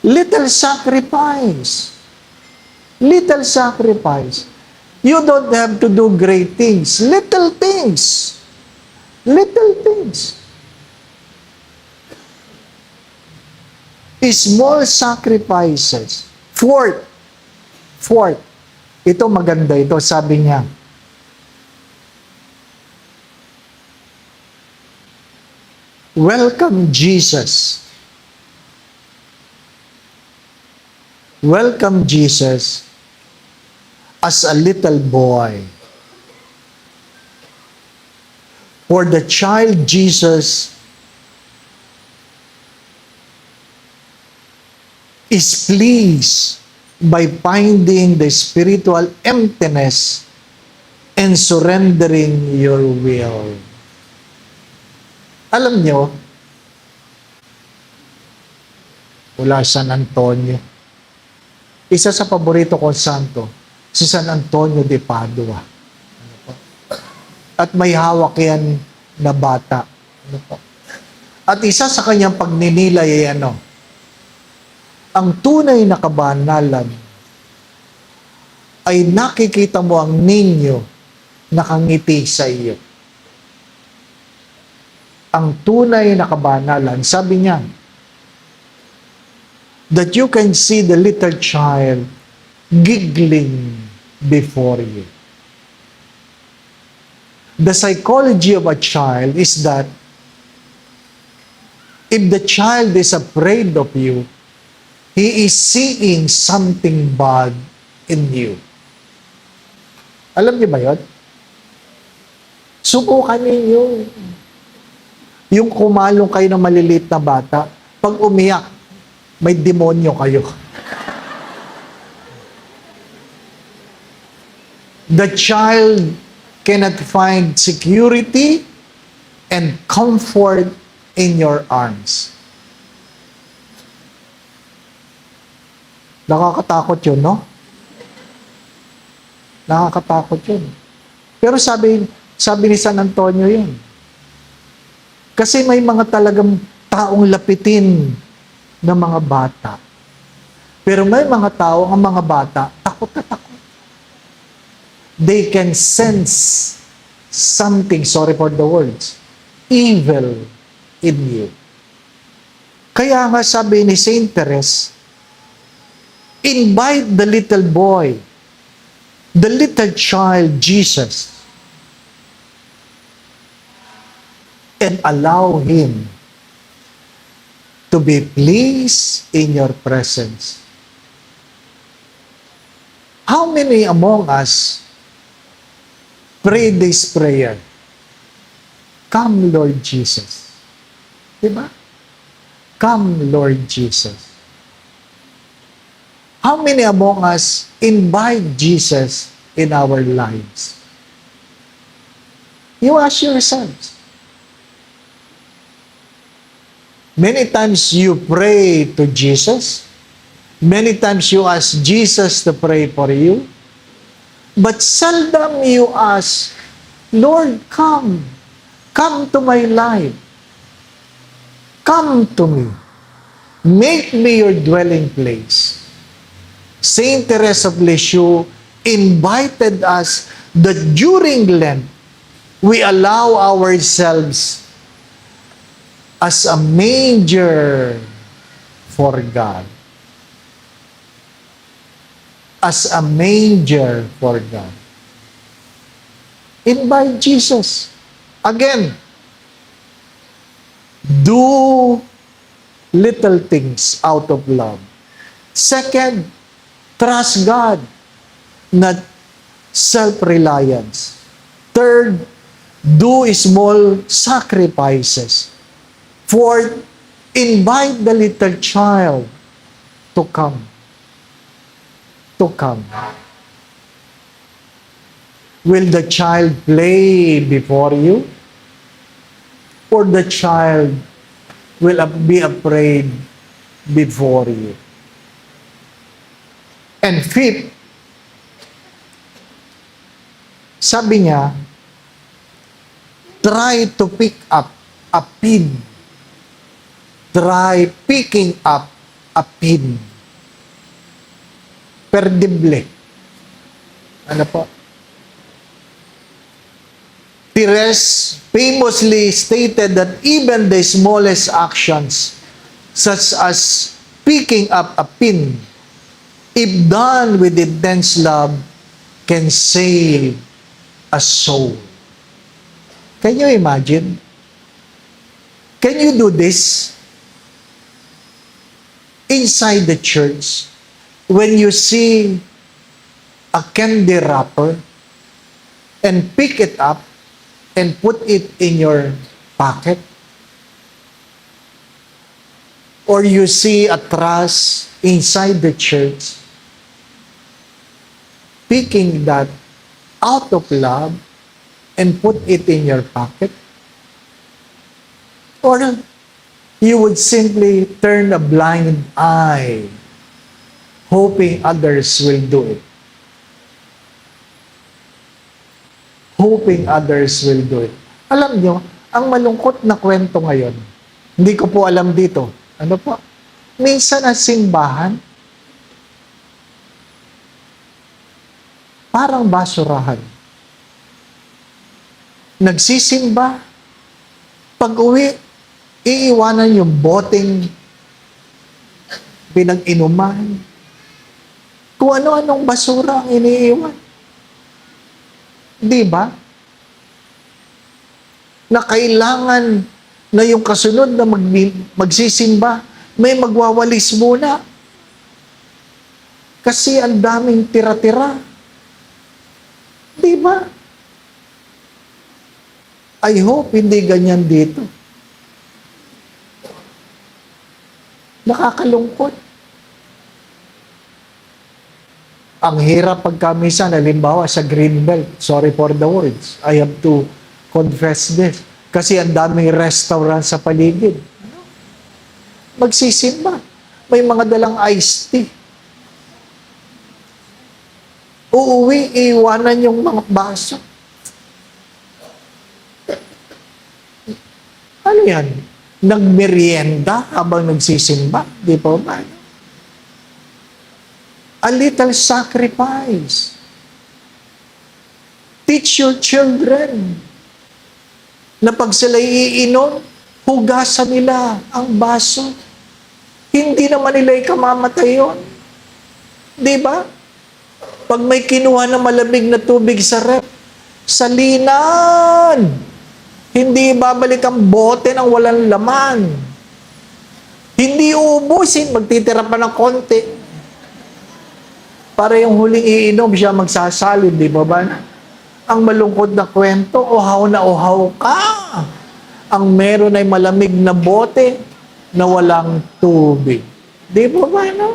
Little sacrifice. Little sacrifice. You don't have to do great things. Little things. Little things. Small sacrifices. Fourth. Ito maganda ito. Sabi niya, welcome Jesus. Welcome Jesus as a little boy. For the child Jesus is pleased by finding the spiritual emptiness and surrendering your will. Alam nyo, mula San Antonio, isa sa paborito kong santo, si San Antonio de Padua. Ano po? At may hawak yan na bata. Ano po? At isa sa kanyang pagninilay ay ano, ang tunay na kabanalan ay nakikita mo ang ninyo nakangiti sa iyo. Ang tunay na kabanalan, sabi niya, that you can see the little child giggling before you. The psychology of a child is that if the child is afraid of you, he is seeing something bad in you. Alam niyo ba yun? Subukan ninyo. Yung kumalong kayo ng maliliit na bata, pag umiyak, may demonyo kayo. The child cannot find security and comfort in your arms. Nakakatakot yun, no? Nakakatakot yun. Pero sabi ni San Antonio yun. Kasi may mga talagang taong lapitin ng mga bata. Pero may mga tao, ang mga bata, takot na takot. They can sense something, sorry for the words, evil in you. Kaya nga sabi ni Saint Therese, invite the little boy, the little child, Jesus, and allow him to be pleased in your presence. How many among us pray this prayer? Come, Lord Jesus. Diba? Come, Lord Jesus. How many among us invite Jesus in our lives? You ask yourselves. Many times you pray to Jesus. Many times you ask Jesus to pray for you. But seldom you ask, Lord, come. Come to my life. Come to me. Make me your dwelling place. Saint Therese of Lisieux invited us that during Lent, we allow ourselves as a manger for God. As a manger for God. Invite Jesus. Again, do little things out of love. Second, trust God, not self-reliance. Third, do small sacrifices. Fourth, invite the little child to come. To come. Will the child play before you? Or the child will be afraid before you? And fifth, sabi niya, try to pick up a pin. Try picking up a pin. Perdible. Ano po? Therese famously stated that even the smallest actions, such as picking up a pin, if done with intense love, can save a soul. Can you imagine? Can you do this? Inside the church, when you see a candy wrapper and pick it up and put it in your pocket, or you see a trash inside the church, picking that out of love and put it in your pocket, or you would simply turn a blind eye hoping others will do it. Hoping others will do it. Alam nyo, ang malungkot na kwento ngayon, hindi ko po alam dito. Ano po? Minsan ang simbahan, parang basurahan. Nagsisimba, pag-uwi, iiwanan yung boteng pinag-inuman. Kung ano-anong basura ang iniiwan. Di ba? Na kailangan na yung kasunod na magsisimba, may magwawalis muna. Kasi ang daming tira-tira. Di ba? I hope hindi ganyan dito. Nakakalungkot. Ang hirap pagka minsan, halimbawa sa Greenbelt, sorry for the words, I have to confess this. Kasi ang daming restaurant sa paligid. Magsisimba. May mga dalang iced tea. Uuwi, iiwanan yung mga baso. Ano yan? Nagmerienda habang nagsisimba? Di po ba? A little sacrifice. Teach your children na pag sila iinom, hugasan nila ang baso. Hindi naman nila ikamamatay yun. Di ba? Pag may kinuha na malamig na tubig sa rep, salinan. Hindi babalik ang bote ng walang laman. Hindi uubusin, magtitira pa ng konti. Para yung huling iinom, siya magsasalin, di ba ba? Ang malungkot na kwento, uhaw na uhaw ka. Ang meron ay malamig na bote na walang tubig. Di ba ba, no?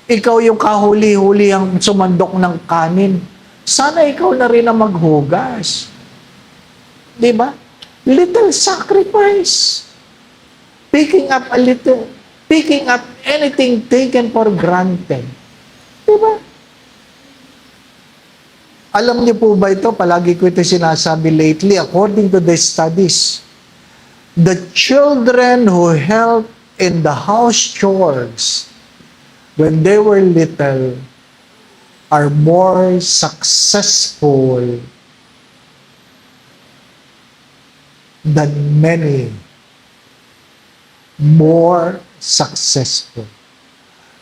Ikaw yung kahuli-huli ang sumandok ng kanin. Sana ikaw na rin ang maghugas. Di ba? Little sacrifice. Picking up a little, picking up anything taken for granted. Di ba? Alam niyo po ba ito? Palagi ko ito sinasabi lately, according to the studies, the children who helped in the house chores when they were little are more successful than many. More successful.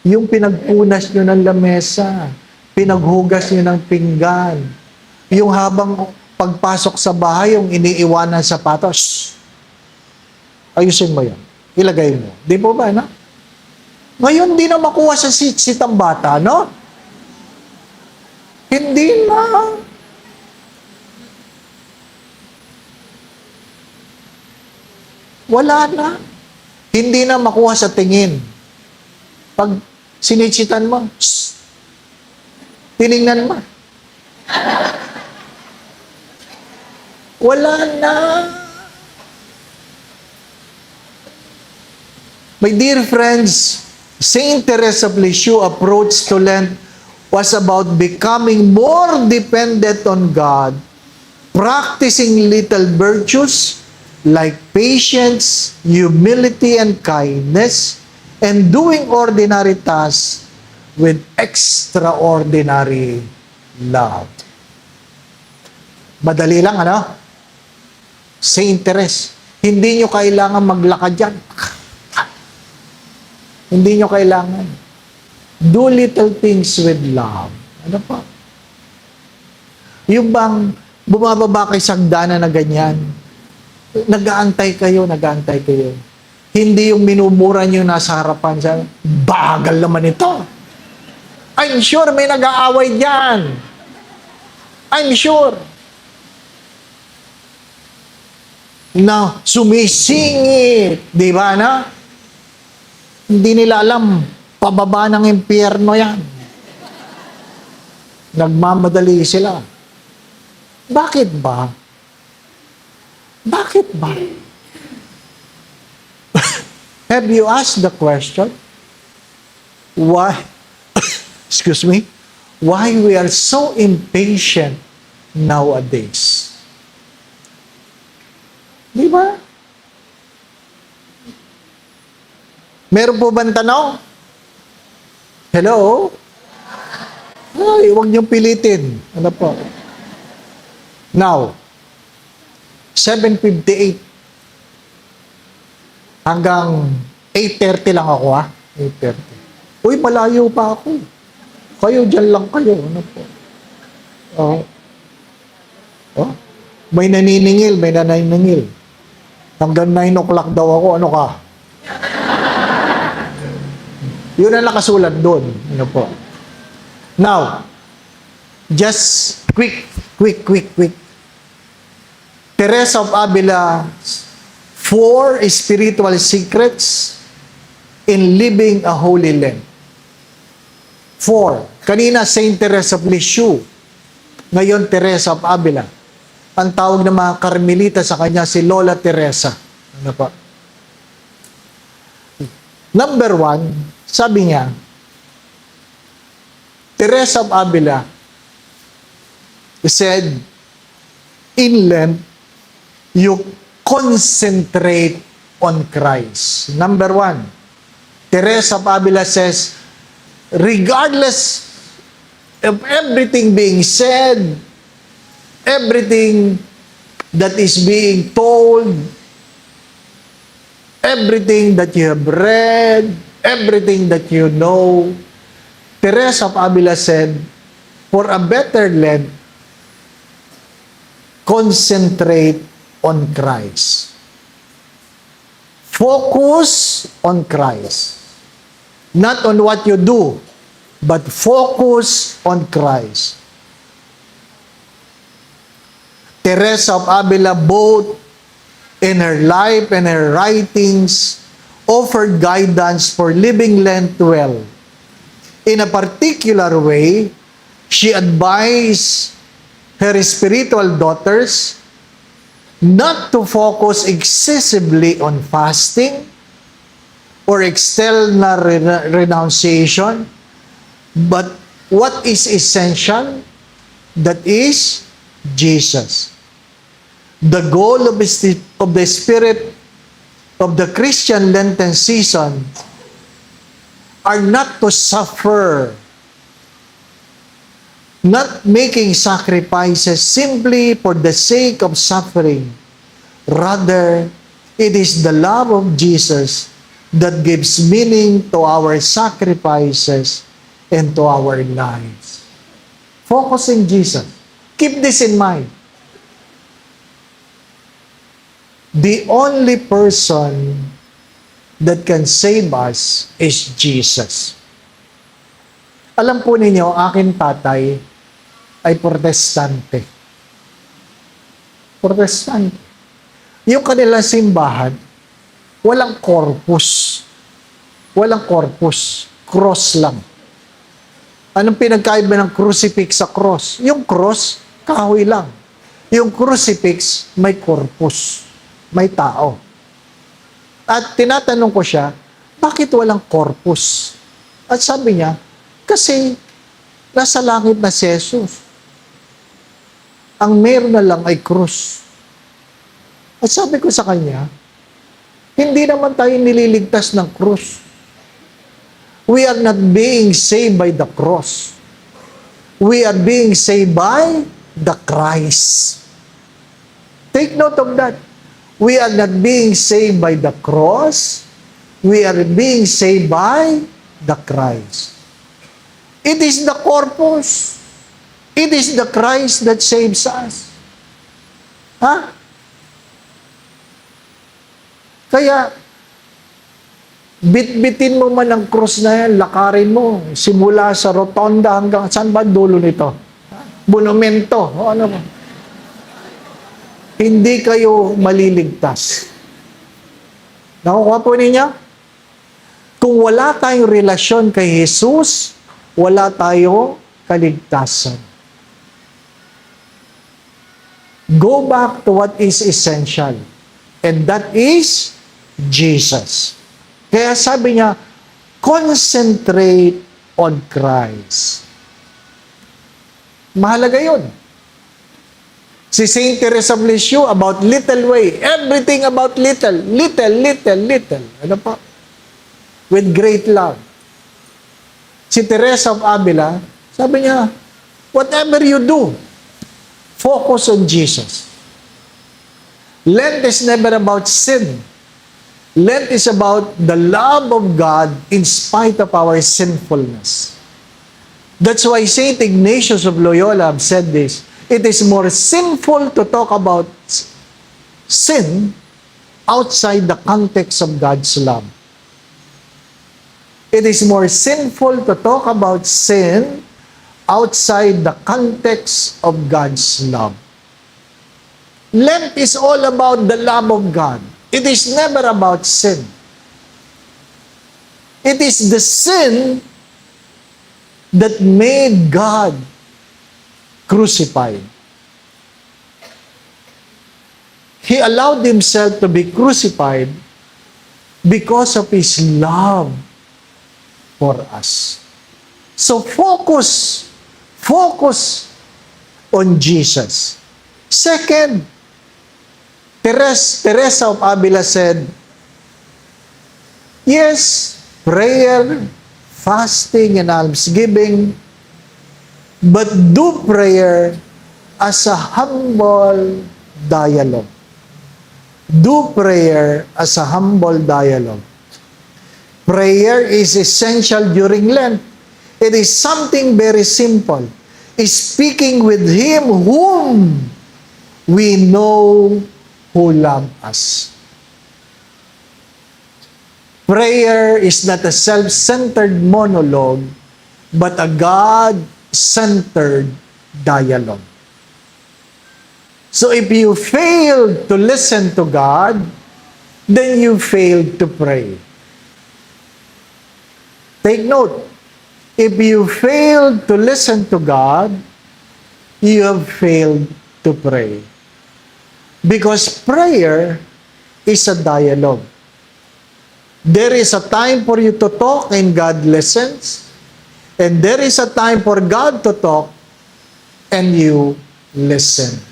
Yung pinagpunas nyo ng lamesa, pinaghugas nyo ng pinggan, yung habang pagpasok sa bahay, yung iniiwanan sapatos, ayusin mo yan. Ilagay mo. Di po ba, no? Ngayon, di na makuha sa sit ang bata, no? Hindi na. Wala na. Hindi na makuha sa tingin. Pag sinitsitan mo, tiningnan mo. Wala na. My dear friends, Saint Teresa of Lisieux approach to Lent was about becoming more dependent on God, practicing little virtues like patience, humility, and kindness, and doing ordinary tasks with extraordinary love. Madali lang, ano? Saint Teresa. Hindi nyo kailangan maglakad yan. Hindi nyo kailangan. Do little things with love. Ano pa? Yung bang bumababa kay sagdana na ganyan, nag-aantay kayo. Hindi yung minumura nyo nasa harapan siya, bagal naman ito. I'm sure may nag-aaway dyan. I'm sure. Na sumisingit, di ba na? Hindi nila alam, pababa ng impyerno yan. Nagmamadali sila. Bakit ba? Bakit ba? Have you asked the question? Why? Excuse me? Why we are so impatient nowadays? Di ba? Meron po bang tanong? Hello? Ay, huwag niyong pilitin. Ano po? Now, 7:58 hanggang 8:30 lang ako, ha? 8:30. Uy, malayo pa ako. Kayo, dyan lang kayo. Ano po? Oh. Oh? May naniningil. Hanggang 9 o'clock daw ako. Ano ka? Yun ang nakasulat doon. Ano po? Now, just quick. Teresa of Avila, 4 spiritual secrets in living a holy Lent. 4. Kanina, Saint Teresa of Lisieux. Ngayon, Teresa of Avila. Ang tawag ng mga Karmelita sa kanya, si Lola Teresa. Ano pa? Number 1, sabi niya, Teresa of Avila said, in Lent, you concentrate on Christ. Number 1, Teresa of Avila says, regardless of everything being said, everything that is being told, everything that you have read, everything that you know, Teresa of Avila said, for a better Lent, concentrate on Christ. Focus on Christ. Not on what you do, but focus on Christ. Teresa of Avila, both in her life and her writings, offered guidance for living Lent well. In a particular way, she advised her spiritual daughters not to focus excessively on fasting or external renunciation, but what is essential, that is Jesus. The goal of the Spirit of the Christian Lenten season are not to suffer, not making sacrifices simply for the sake of suffering. Rather, it is the love of Jesus that gives meaning to our sacrifices and to our lives. Focusing Jesus. Keep this in mind. The only person that can save us is Jesus. Alam po ninyo, aking tatay ay protestante. Protestante. Yung kanilang simbahan, walang corpus. Walang corpus. Cross lang. Anong pinagkaiba ng crucifix sa cross? Yung cross, kahoy lang. Yung crucifix, may corpus. May tao. At tinatanong ko siya, bakit walang corpus? At sabi niya, kasi nasa langit na si Jesus. Ang meron na lang ay krus. At sabi ko sa kanya, hindi naman tayo nililigtas ng krus. We are not being saved by the cross. We are being saved by the Christ. Take note of that. We are not being saved by the cross. We are being saved by the Christ. It is the corpus. It is the Christ that saves us. Ha? Kaya, bitbitin mo man ang krus na yan, lakarin mo, simula sa rotonda hanggang, saan ba dulo nito? Monumento. O ano mo? Hindi kayo maliligtas. Nakukuha po ninyo? Kung wala tayong relasyon kay Jesus, wala tayong kaligtasan. Go back to what is essential. And that is Jesus. Kaya sabi niya, concentrate on Christ. Mahalaga yun. Si Saint Teresa of Lisieux, about little way. Everything about little. Little, little, little. Ano pa? With great love. Si Teresa of Avila, sabi niya, whatever you do, focus on Jesus. Lent is never about sin. Lent is about the love of God in spite of our sinfulness. That's why Saint Ignatius of Loyola said this, it is more sinful to talk about sin outside the context of God's love. It is more sinful to talk about sin outside the context of God's love. Lent is all about the love of God. It is never about sin. It is the sin that made God crucified. He allowed himself to be crucified because of his love for us. So focus on Jesus. Second, Teresa of Avila said, yes, prayer, fasting, and almsgiving, but do prayer as a humble dialogue. Do prayer as a humble dialogue. Prayer is essential during Lent. It is something very simple. Speaking with Him whom we know who loves us. Prayer is not a self-centered monologue, but a God-centered dialogue. So if you fail to listen to God, then you failed to pray. Take note, if you fail to listen to God, you have failed to pray. Because prayer is a dialogue. There is a time for you to talk and God listens. And there is a time for God to talk and you listen.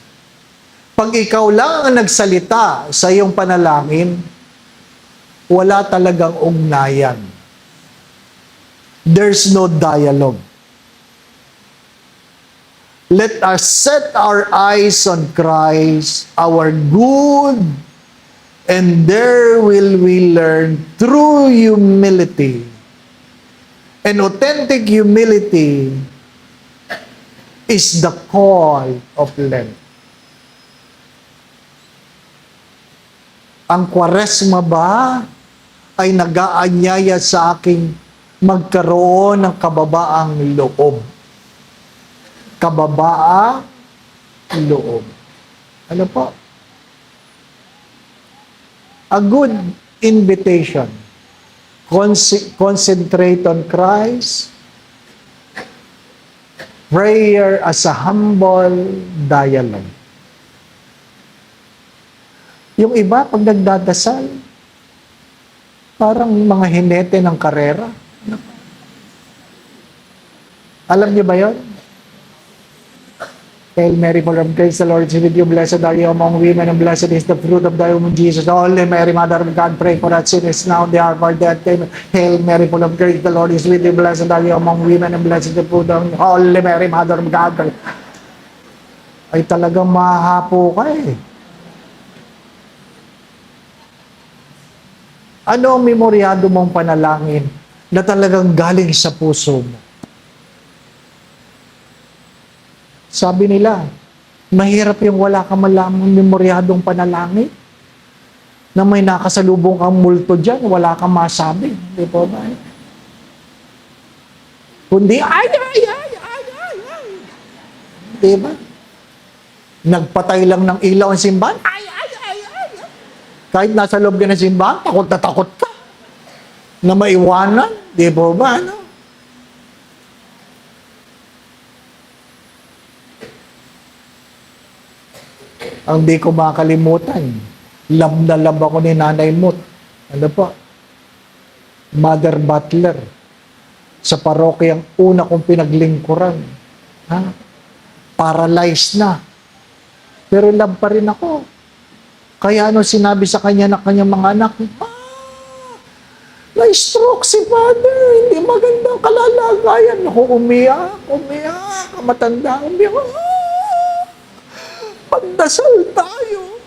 Pag ikaw lang ang nagsalita sa iyong panalangin, wala talagang ugnayan. There's no dialogue. Let us set our eyes on Christ, our good, and there will we learn true humility. And authentic humility is the call of Lent. Ang Kwaresma ba ay nag-aanyaya sa aking magkaroon ng kababaang loob? Kababaang loob. Ano po? A good invitation. Concentrate on Christ. Prayer as a humble dialogue. Yung iba, pag nagdadasal, parang mga hinete ng karera. Alam niyo ba yun? Hail Mary, full of grace, the Lord is with you. Blessed are you among women, and blessed is the fruit of thy womb, Jesus. Holy Mary, Mother of God, pray for us sinners now and the hour of our death. Amen. Hail Mary, full of grace, the Lord is with you. Blessed are you among women, and blessed is the fruit of Holy Mary, Mother of God. Ay talagang mahahapo ka eh. Ano ang memoryado mong panalangin na talagang galing sa puso mo? Sabi nila, mahirap yung wala ka malamang memoryadong panalangin na may nakasalubong kang multo dyan, wala kang masabi. Di po ba? Kundi, ay. Di ba? Nagpatay lang ng ilaw ang simbahan, ay. Kahit nasa loob ka ng simbahan, takot na takot ka na maiwanan. Di po ba? Ano? Ang di ko makalimutan, love na love ako ni Nanay Mut. Ano po? Mother Butler. Sa parokyang una kong pinaglingkuran. Ha? Paralyzed na. Pero love pa rin ako. Kaya ano sinabi sa kanya na kanyang mga anak, na-stroke si Father, hindi magandang kalalagayan. Ako, umiyak, matanda, umiyak. Pagdasal tayo,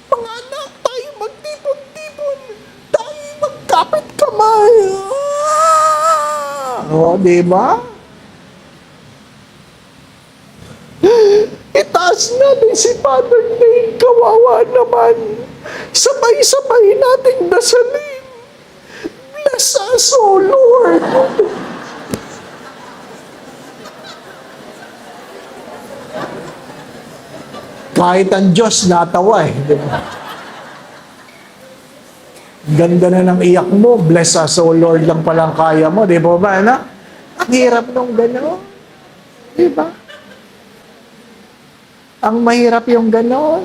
mga anak, tayo magtipon-tipon, tayo magkapit kamay. O, diba? Itaas natin si Father Dane, kawawa naman. Sabay-sabay nating dasalin. Bless us, O Lord. Kahit ang Diyos natawa eh. Diba? Ganda na ng iyak mo. Bless us, O Lord lang palang kaya mo. Di ba ba, na? Ang hirap nung gano'n. Diba? Ang mahirap yung gano'n.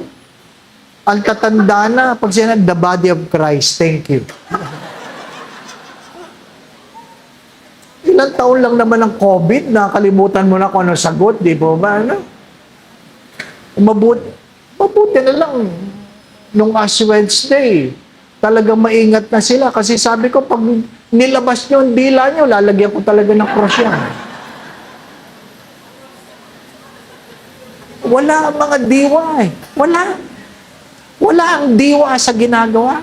Ang tatanda na, pag sinabi, the body of Christ, thank you. Ilang taon lang naman ng COVID, nakalimutan mo na kung ano sagot, di ba ba? Ano? Mabuti na lang nung Ash Wednesday. Talagang maingat na sila. Kasi sabi ko, pag nilabas nyo ang dila nyo, lalagyan ko talaga ng cross yan. Wala ang mga diwa eh. Wala. Wala ang diwa sa ginagawa.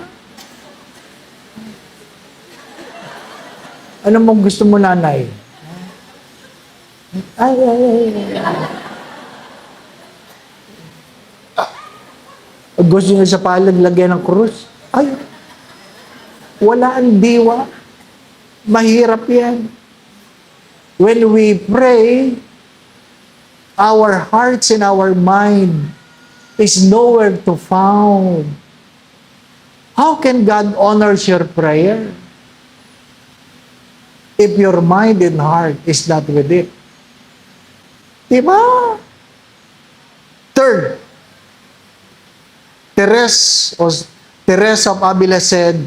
Ano mong gusto mo, nanay? Ay. Gusto niyo sa palag lagyan ng krus? Ay. Wala ang diwa. Mahirap yan. When we pray, our hearts and our mind is nowhere to found. How can God honor your prayer if your mind and heart is not with it? Diba? Third, Teresa of Avila said,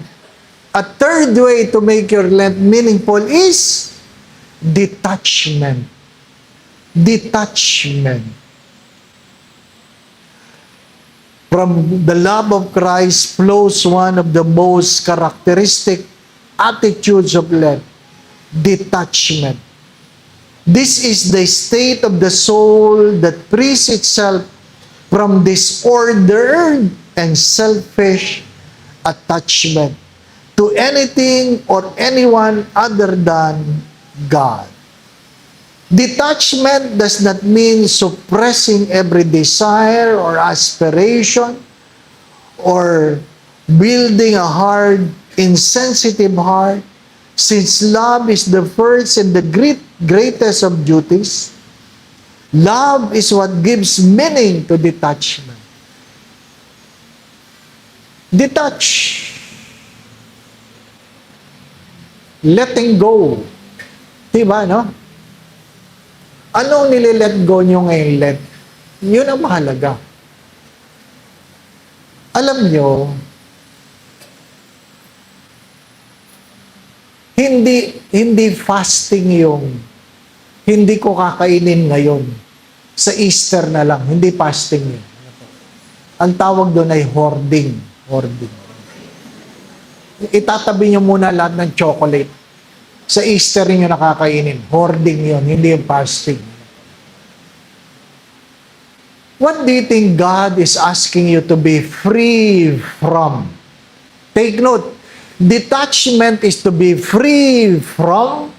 a third way to make your Lent meaningful is detachment. Detachment. From the love of Christ flows one of the most characteristic attitudes of Lent, detachment. This is the state of the soul that frees itself from disordered and selfish attachment to anything or anyone other than God. Detachment does not mean suppressing every desire or aspiration or building a hard, insensitive heart, since love is the first and the greatest of duties. Love is what gives meaning to detachment. Detach. Letting go. Diba, no? Anong nililet go nyo ngayon, let? Yun ang mahalaga. Alam nyo, hindi fasting yung hindi ko kakainin ngayon. Sa Easter na lang, hindi fasting yun. Ang tawag doon ay hoarding. Hoarding. Itatabi nyo muna lahat ng chocolate. Sa Easter nyo nakakainin. Hoarding yun, hindi yung fasting. What do you think God is asking you to be free from? Take note, detachment is to be free from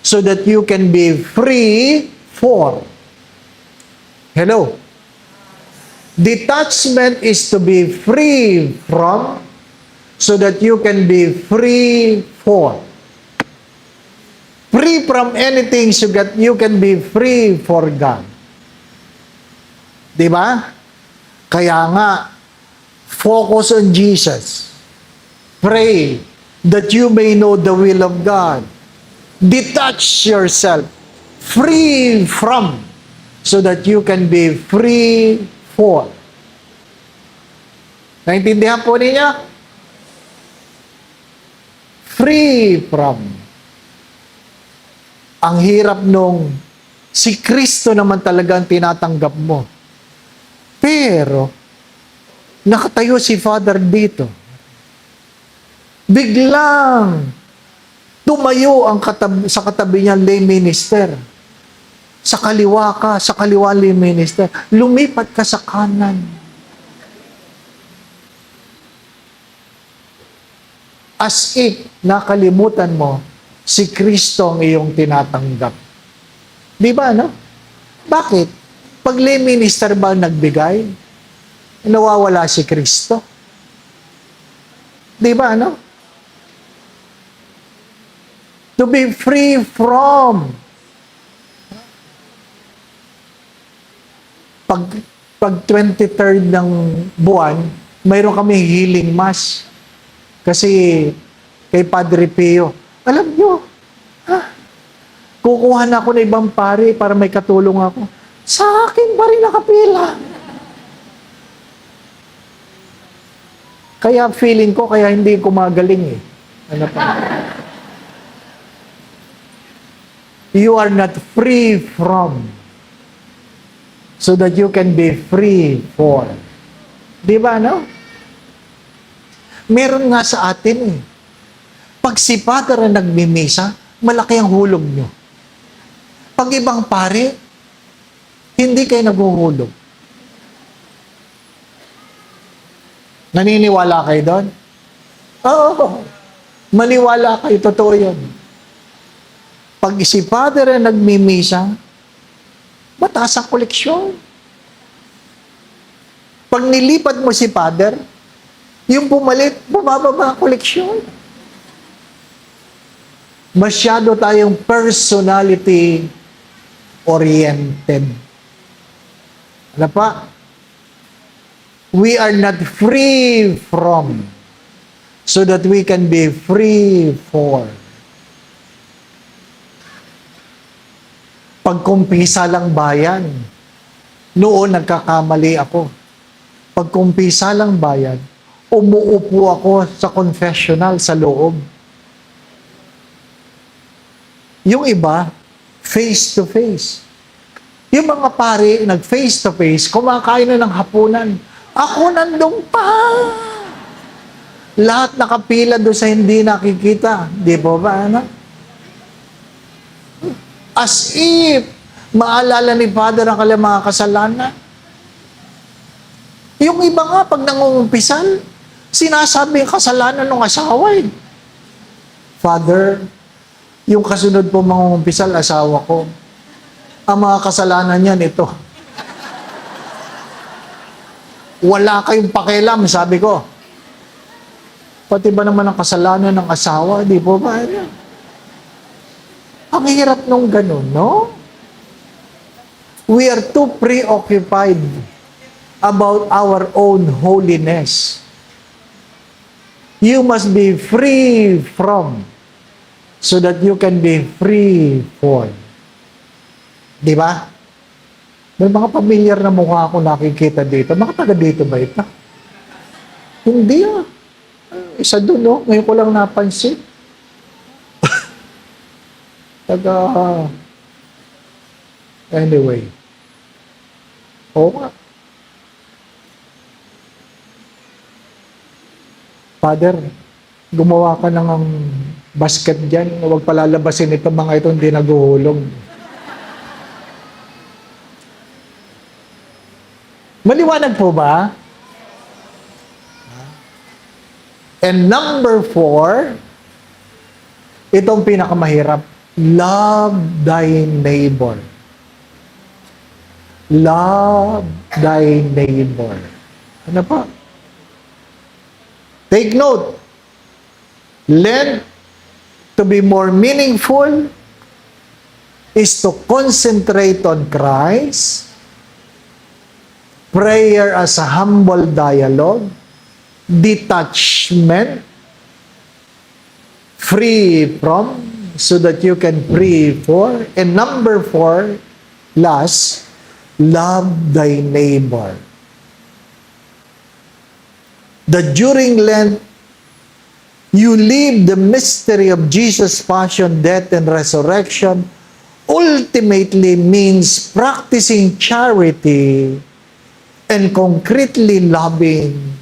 so that you can be free for. Hello? Detachment is to be free from so that you can be free for. Free from anything so that you can be free for God. Diba? Kaya nga, focus on Jesus. Pray that you may know the will of God. Detach yourself. Free from so that you can be free for. Naintindihan po ninyo? Free from. Ang hirap nung si Kristo naman talaga ang tinatanggap mo. Pero, nakatayo si Father dito. Biglang, tumayo ang sa katabi niya lay minister. Sa kaliwa ka, sa kaliwa lay minister. Lumipat ka sa kanan. As if nakalimutan mo, si Kristo ang iyong tinatanggap. Di ba, no? Bakit? Pag lay minister ba nagbigay, nawawala si Kristo? Di ba, no? To be free from. Pag 23rd ng buwan, mayroon kami healing mass. Kasi kay Padre Pio, alam nyo, kukuha na ako ng ibang pare para may katulong ako. Sa akin pa rin nakapila. Kaya feeling ko, kaya hindi ko magaling eh. Ano pa? You are not free from, so that you can be free for. Di ba, no? Meron nga sa atin eh. Pag si Father ang nagmimisa, malaki ang hulog nyo. Pag ibang pare, hindi kayo naghuhulog. Naniniwala kayo doon? Oo. Maniwala kayo, totoo yun. Pag si Father ang nagmimisa, mataas ang koleksyon. Pag nilipat mo si Father, yung pumalit, bumababa ang koleksyon. Masyado tayong personality-oriented. Ano pa? We are not free from, so that we can be free for. Pagkumpisa lang bayan, noon nagkakamali ako. Pagkumpisa lang bayan, umuupo ako sa confessional sa loob. Yung iba, face to face. Yung mga pare, nag-face to face, kumakain na ng hapunan. Ako nandun pa. Lahat nakapila doon sa hindi nakikita. Di ba ba, anak? As if, maalala ni Father ang kanilang mga kasalanan. Yung iba nga, pag nangungumpisan, sinasabi ang kasalanan ng asawa eh. Father, yung kasunod po mangungumpisal, asawa ko. Ang mga kasalanan niyan, ito. Wala kayong pakialam, sabi ko. Pati ba naman ang kasalanan ng asawa? Di po ba? Ang hirap nung ganun, no? We are too preoccupied about our own holiness. You must be free from, so that you can be free for. Di ba? May mga pamilyar na mukha ako nakikita dito. Mga taga dito ba ito? Hindi ah. Isa doon, no? Ngayon ko lang napansin. Anyway. Oo nga. Father, gumawa ka ng basket dyan. Huwag palalabasin ito, mga ito hindi naguhulog. Maliwanag po ba? And number 4, itong pinakamahirap, love thy neighbor. Love thy neighbor. Ano pa? Take note. Lent to be more meaningful is to concentrate on Christ, prayer as a humble dialogue, detachment, free from, so that you can pray for. And number 4, last, love thy neighbor. That during Lent, you live the mystery of Jesus' passion, death, and resurrection, ultimately means practicing charity and concretely loving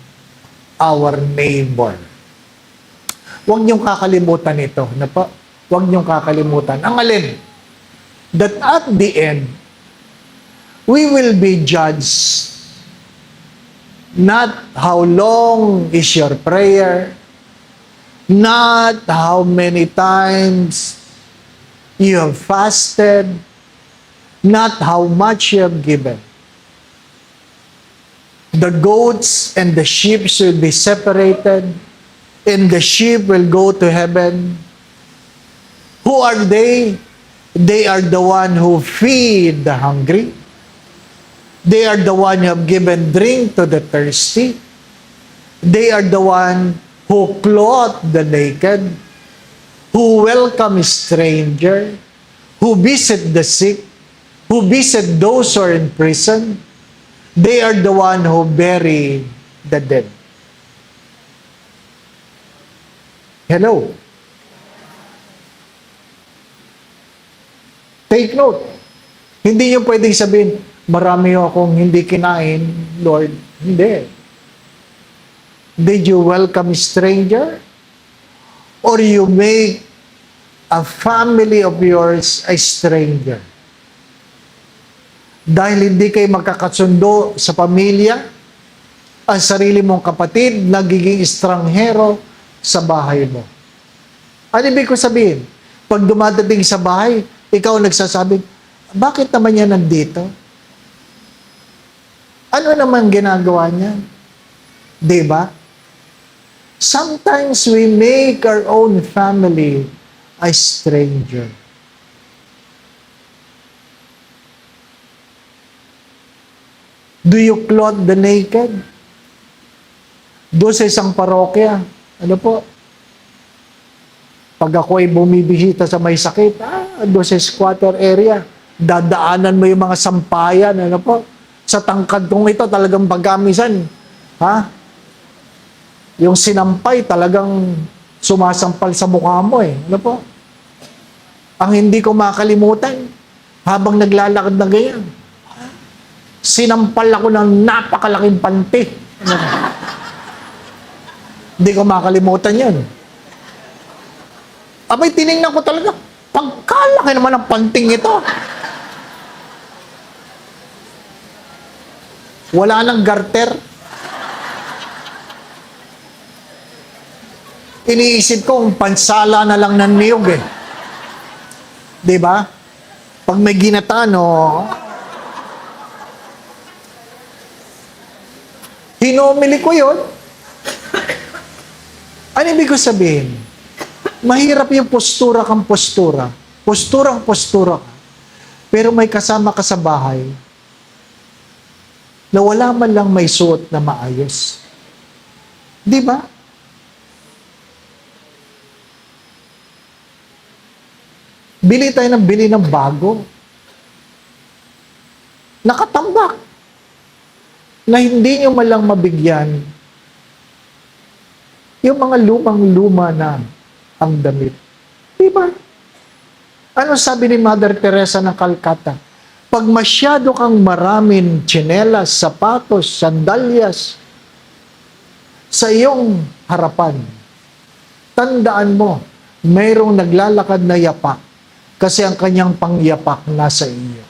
our neighbor. Huwag niyong kakalimutan ito. Huwag niyong kakalimutan. Ang alin? That at the end, we will be judged not how long is your prayer, not how many times you have fasted, not how much you have given. The goats and the sheep should be separated, and the sheep will go to heaven. Who are they? They are the one who feed the hungry. They are the one who have given drink to the thirsty. They are the one who clothe the naked, who welcome stranger, who visit the sick, who visit those who are in prison. They are the one who bury the dead. Hello? Take note. Hindi nyo pwedeng sabihin, marami akong hindi kinain, Lord. Hindi. Did you welcome stranger? Or you make a family of yours a stranger? Dahil hindi kayo magkakasundo sa pamilya, ang sarili mong kapatid nagiging estranghero sa bahay mo. Ano ibig ko sabihin? Pag dumadating sa bahay, ikaw nagsasabi, bakit naman yan nandito? Ano naman ginagawa niya? Diba? Sometimes we make our own family a stranger. Do you clothe the naked? Doon sa isang parokya, ano po? Pag ako ay bumibisita sa may sakit, doon sa squatter area, dadaanan mo yung mga sampayan, ano po? Sa tangkad kong ito, talagang pagkamisan, yung sinampay, talagang sumasampal sa mukha mo eh. Ano po? Ang hindi ko makalimutan, habang naglalakad na ganyan, sinampal ako ng napakalaking panty. Ano? Hindi ko makalimutan yun. Abay, tinignan ko talaga, pagkalaki naman ng panting ito. Wala nang garter. Iniisip ko, pansala na lang ng niyog eh. Diba? Pag may ginataan, hinomili ko yun. Ano ibig ko sabihin? Mahirap yung postura kang postura. Posturang postura ka. Pero may kasama ka sa bahay na wala man lang may suot na maayos. Di ba? Bili tayo ng bago. Nakatambak. Na hindi nyo malang mabigyan yung mga lumang-luma na ang damit. Diba? Ano sabi ni Mother Teresa ng Calcutta? Pag masyado kang maraming tsinelas, sapatos, sandalyas sa iyong harapan, tandaan mo, mayroong naglalakad na yapak kasi ang kanyang pangyapak nasa iyo.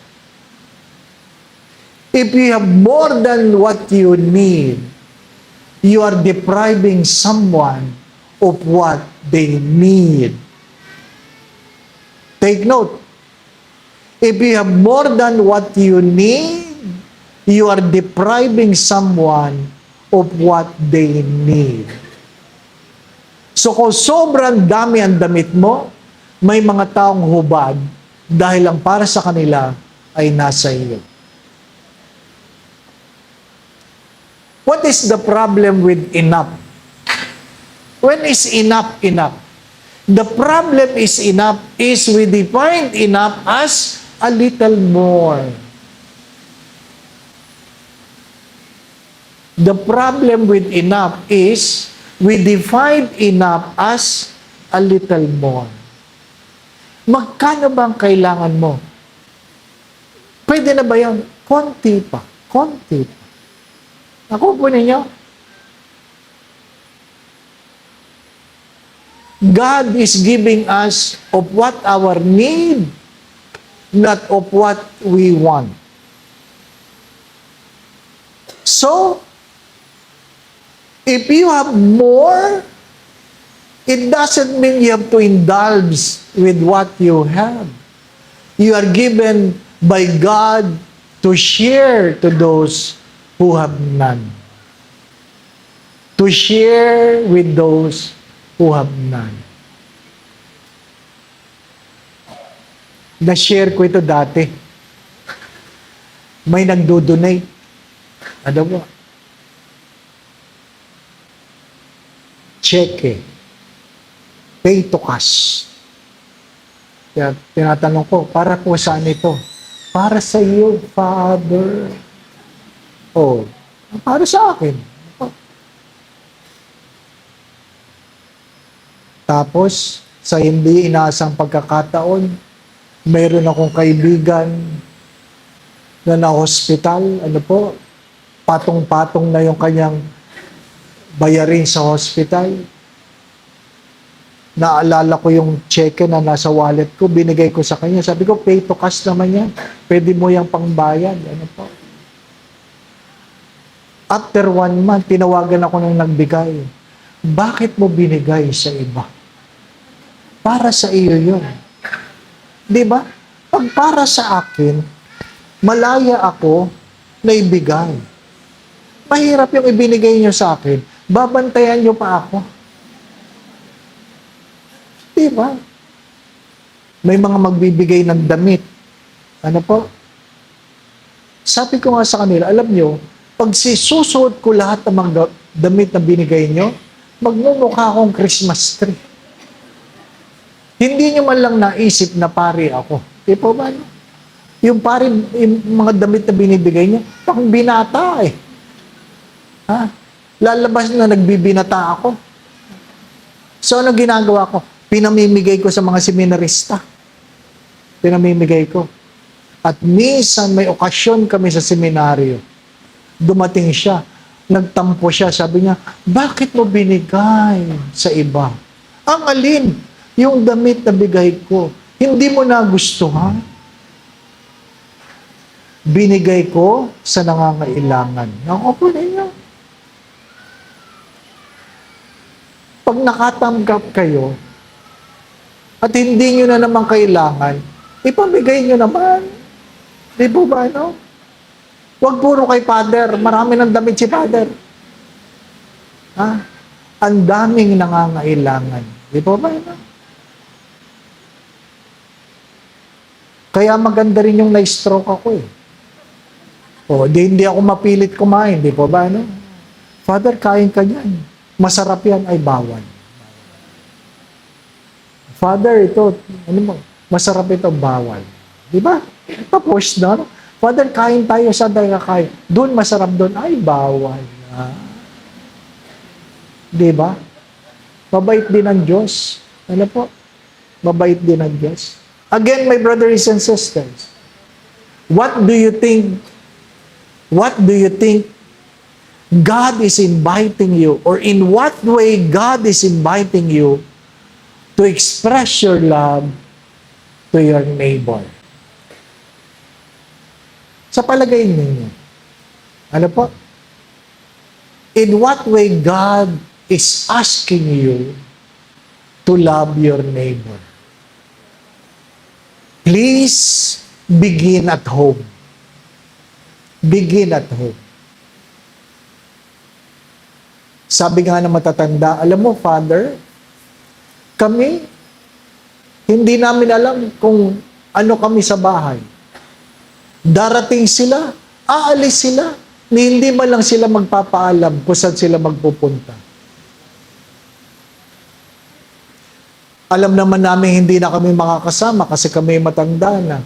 If you have more than what you need, you are depriving someone of what they need. Take note. If you have more than what you need, you are depriving someone of what they need. So kung sobrang dami ang damit mo, may mga taong hubad dahil ang para sa kanila ay nasa iyo. What is the problem with enough? When is enough enough? The problem is enough is we define enough as a little more. The problem with enough is we define enough as a little more. Magkano ba ang kailangan mo? Pwede na ba yan? Konti pa. Konti pa. Ako po ninyo. God is giving us of what our need, not of what we want. So, if you have more, it doesn't mean you have to indulge with what you have. You are given by God to share to those who have none. To share with those who have none. Na-share ko ito dati. May nagdo-donate. Ano ba? Cheque. Pay to cash. Kaya tinatanong ko, para po saan ito? Para sa iyo, Father. Oh, para sa akin. Tapos, sa hindi inaasang pagkakataon, mayroon akong kaibigan na na-hospital, patong-patong na yung kanyang bayarin sa hospital. Naalala ko yung cheque na nasa wallet ko, binigay ko sa kanya. Sabi ko, pay to cash naman yan. Pwede mo yung pangbayad. After 1 month, tinawagan ako ng nagbigay. Bakit mo binigay sa iba? Para sa iyo yun. Di ba? Pag para sa akin, malaya ako na ibigay. Mahirap yung ibinigay nyo sa akin. Babantayan nyo pa ako. Di ba? May mga magbibigay ng damit. Sabi ko nga sa kanila, alam nyo, pag susuot ko lahat ng mga damit na binigay nyo, magmumukha akong Christmas tree. Hindi nyo man lang naisip na pari ako. Di po ba? Yung pari, yung mga damit na binibigay nyo, pang binata eh. Lalabas na nagbibinata ako. So, ano ginagawa ko? Pinamimigay ko sa mga seminarista. Pinamimigay ko. At minsan may okasyon kami sa seminaryo. Dumating siya. Nagtampo siya. Sabi niya, bakit mo binigay sa iba? Ang alin? Yung damit na bigay ko. Hindi mo nagustuhan? Binigay ko sa nangangailangan. Ako po ninyo. Pag nakatanggap kayo, at hindi nyo na naman kailangan, ipamigay nyo naman. Di po ba, no? Huwag puro kay Father. Marami ng damit si Father. Ang daming nangangailangan. Di po ba, no? Kaya maganda rin yung na-stroke ako eh. Hindi ako mapilit kumain. Di po ba, no? Father, kain ka niyan. Masarap yan, ay bawal. Father, ito, masarap ito, bawal. Di ba? Tapos na, Father, kain tayo, saan tayo kakain? Doon, masarap doon, ay bawal. Di ba? Mabait din ang Diyos. Ano po? Mabait din ang Diyos. Again, my brothers and sisters, what do you think God is inviting you, or in what way God is inviting you to express your love to your neighbor? Sa palagay ninyo, ano po? In what way God is asking you to love your neighbor? Please begin at home. Begin at home. Sabi nga ng matatanda, alam mo, Father, kami, hindi namin alam kung ano kami sa bahay. Darating sila, aalis sila, hindi man lang sila magpapaalam kung saan sila magpupunta. Alam naman namin hindi na kami makakasama kasi kami matanda na.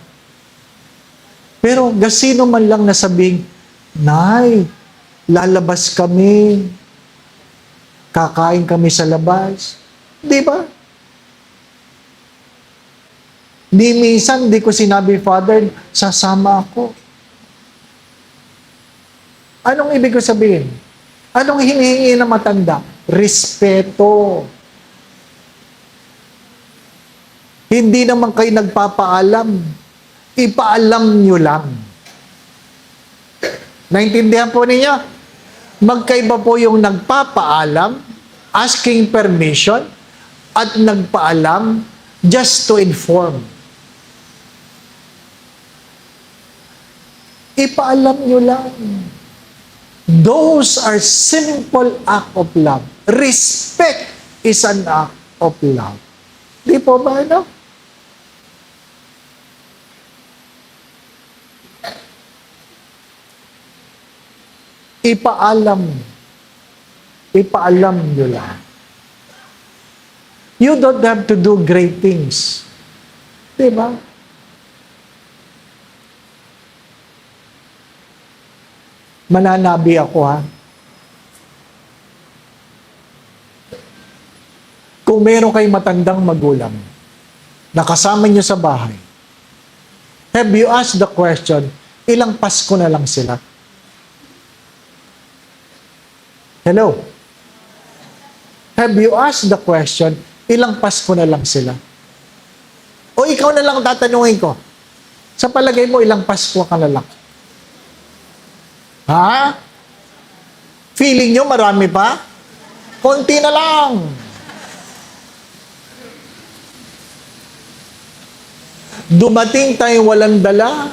Pero sino man lang nasabing, Nay, lalabas kami, kakain kami sa labas. Di ba? Di minsan, di ko sinabi, Father, sasama ako. Anong ibig ko sabihin? Anong hinihingi ng matanda? Respeto. Hindi naman kayo nagpapaalam. Ipaalam nyo lang. Naintindihan po ninyo? Magkaiba po yung nagpapaalam, asking permission, at nagpaalam just to inform. Ipaalam nyo lang. Those are simple act of love. Respect is an act of love. Di po ba, no? Ipaalam nyo lang. You don't have to do great things. Di ba? Mananabi ako, ha? Kung meron kayong matandang magulang, nakasama nyo sa bahay, have you asked the question, ilang Pasko na lang sila? Hello? Have you asked the question, ilang Pasko na lang sila? O ikaw na lang tatanungin ko, sa palagay mo, ilang Pasko ka na lang? Ha? Feeling nyo marami pa? Konti na lang. Dumating tayong walang dala,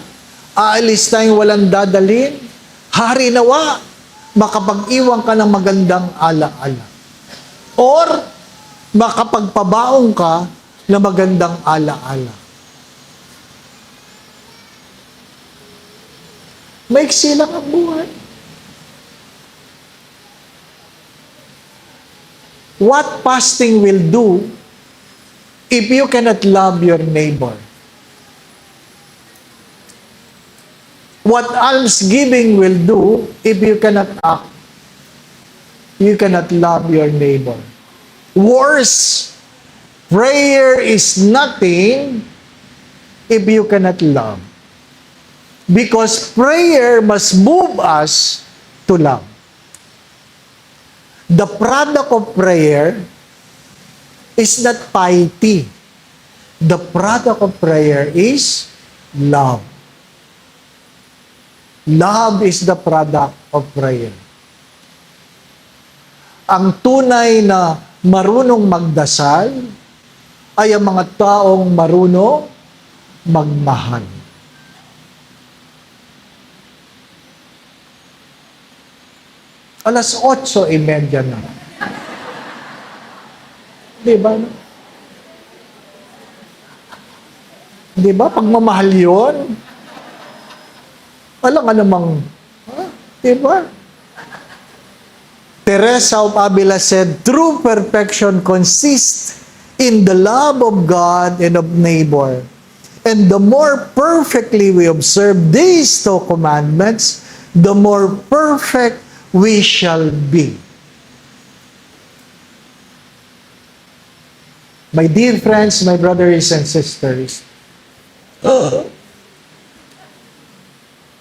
aalis tayong walang dadalhin, hari nawa, makapag-iwan ka ng magandang ala-ala. Or, makapagpabaong ka ng magandang ala-ala. Maiksi lang ang buhay. What fasting will do if you cannot love your neighbor? What almsgiving will do if you cannot act, you cannot love your neighbor. Worse, prayer is nothing if you cannot love. Because prayer must move us to love. The product of prayer is not piety. The product of prayer is love. Love is the product of prayer. Ang tunay na marunong magdasal ay ang mga taong marunong magmahal. Alas 8:30 na. Di ba? Di ba? Pagmamahal yun. Wala ka namang, di ba? Teresa of Avila said, true perfection consists in the love of God and of neighbor. And the more perfectly we observe these two commandments, the more perfect we shall be. My dear friends, my brothers and sisters,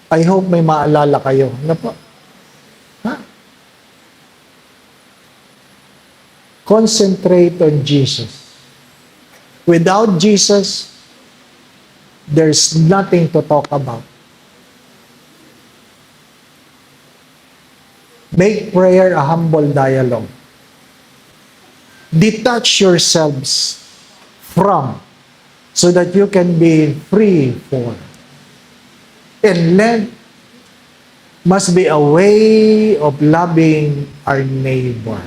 I hope may maalala kayo. Ano po? Ha? Concentrate on Jesus. Without Jesus, there's nothing to talk about. Make prayer a humble dialogue. Detach yourselves from so that you can be free for. And Lent must be a way of loving our neighbor.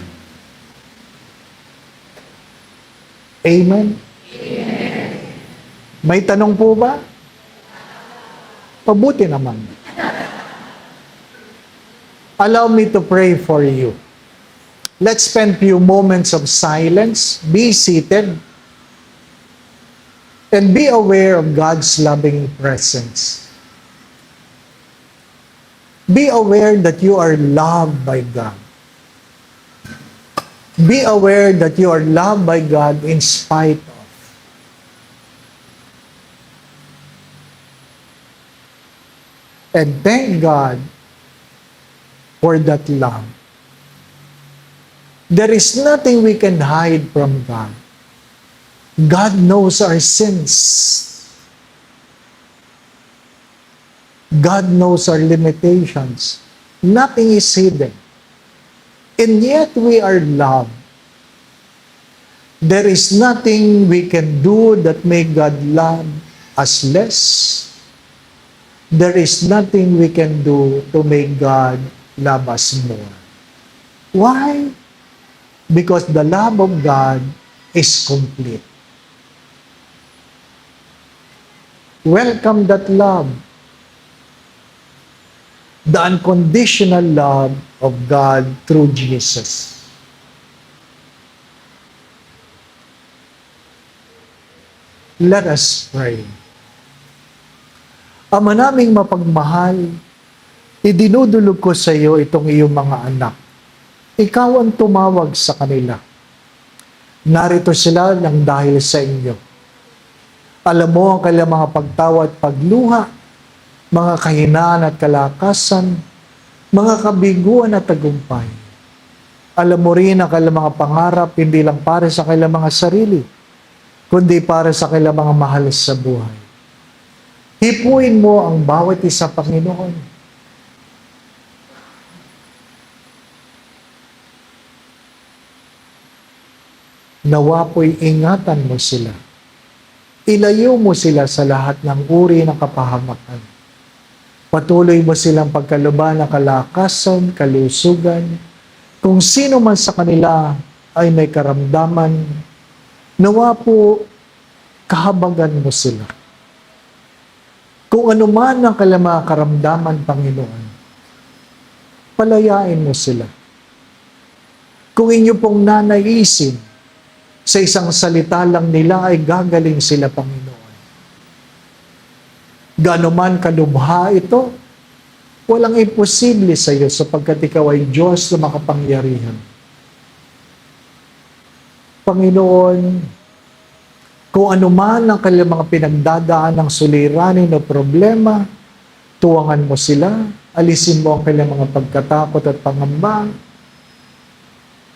Amen? Amen. May tanong po ba? Pabuti naman. Allow me to pray for you. Let's spend few moments of silence. Be seated. And be aware of God's loving presence. Be aware that you are loved by God. Be aware that you are loved by God in spite of. And thank God for that love. There is nothing we can hide from God. God knows our sins. God knows our limitations. Nothing is hidden. And yet we are loved. There is nothing we can do that make God love us less. There is nothing we can do to make God love us more. Why? Because the love of God is complete. Welcome that love. The unconditional love of God through Jesus. Let us pray. Ama naming mapagmahal, idinudulog ko sa iyo itong iyong mga anak. Ikaw ang tumawag sa kanila. Narito sila ng dahil sa inyo. Alam mo ang kanilang mga pagtawa at pagluha, mga kahinaan at kalakasan, mga kabiguan at tagumpay. Alam mo rin ang kanilang mga pangarap, hindi lang para sa kanilang mga sarili, kundi para sa kanilang mga mahal sa buhay. Hipuin mo ang bawat isa, Panginoon. Nawa po'y ingatan mo sila. Ilayo mo sila sa lahat ng uri ng kapahamakan. Patuloy mo silang pagkaluban ng kalakasan, kalusugan. Kung sino man sa kanila ay may karamdaman, nawa po kahabagan mo sila. Kung ano man ang kanilang mga karamdaman, Panginoon, palayain mo sila. Kung inyo pong nanaisin, sa isang salita lang nila ay gagaling sila, Panginoon. Gaano man kalubha ito, walang imposible sa iyo sapagkat ikaw ay Diyos na makapangyarihan. Panginoon, kung ano man ang kanilang mga pinagdadaan ng suliranin o problema, tuwangan mo sila, alisin mo ang kanilang mga pagkatakot at pangamba,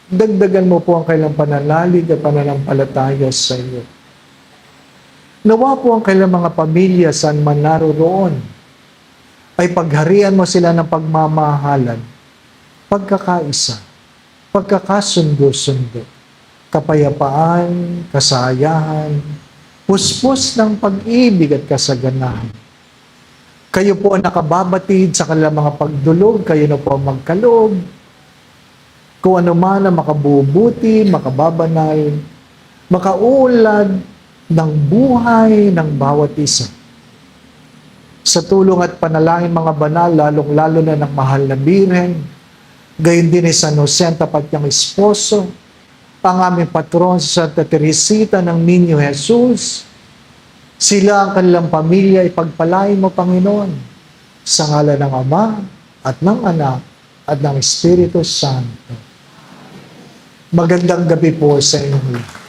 dagdagan mo po ang kanilang pananalig at pananampalataya sa iyo. Nawa po ang kanilang mga pamilya saan man naroroon, ay pagharian mo sila ng pagmamahalan, pagkakaisa, pagkakasundo-sundo, kapayapaan, kasayahan, puspos ng pag-ibig at kasaganahan. Kayo po ang nakababatid sa kanilang mga pagdulog, kayo na po ang magkaloob. Kung ano man ang makabubuti, makababanal, makaulad ng buhay ng bawat isa. Sa tulong at panalangin mga banal, lalong-lalo na ng mahal na Birhen, gayon din ni San Jose ang tapat niyang esposo, ang aming patron sa Santa Teresita ng Niño Jesus, sila ang kanilang pamilya ipagpalain mo, Panginoon, sa ngalan ng Ama at ng Anak at ng Espiritu Santo. Magandang gabi po sa inyo.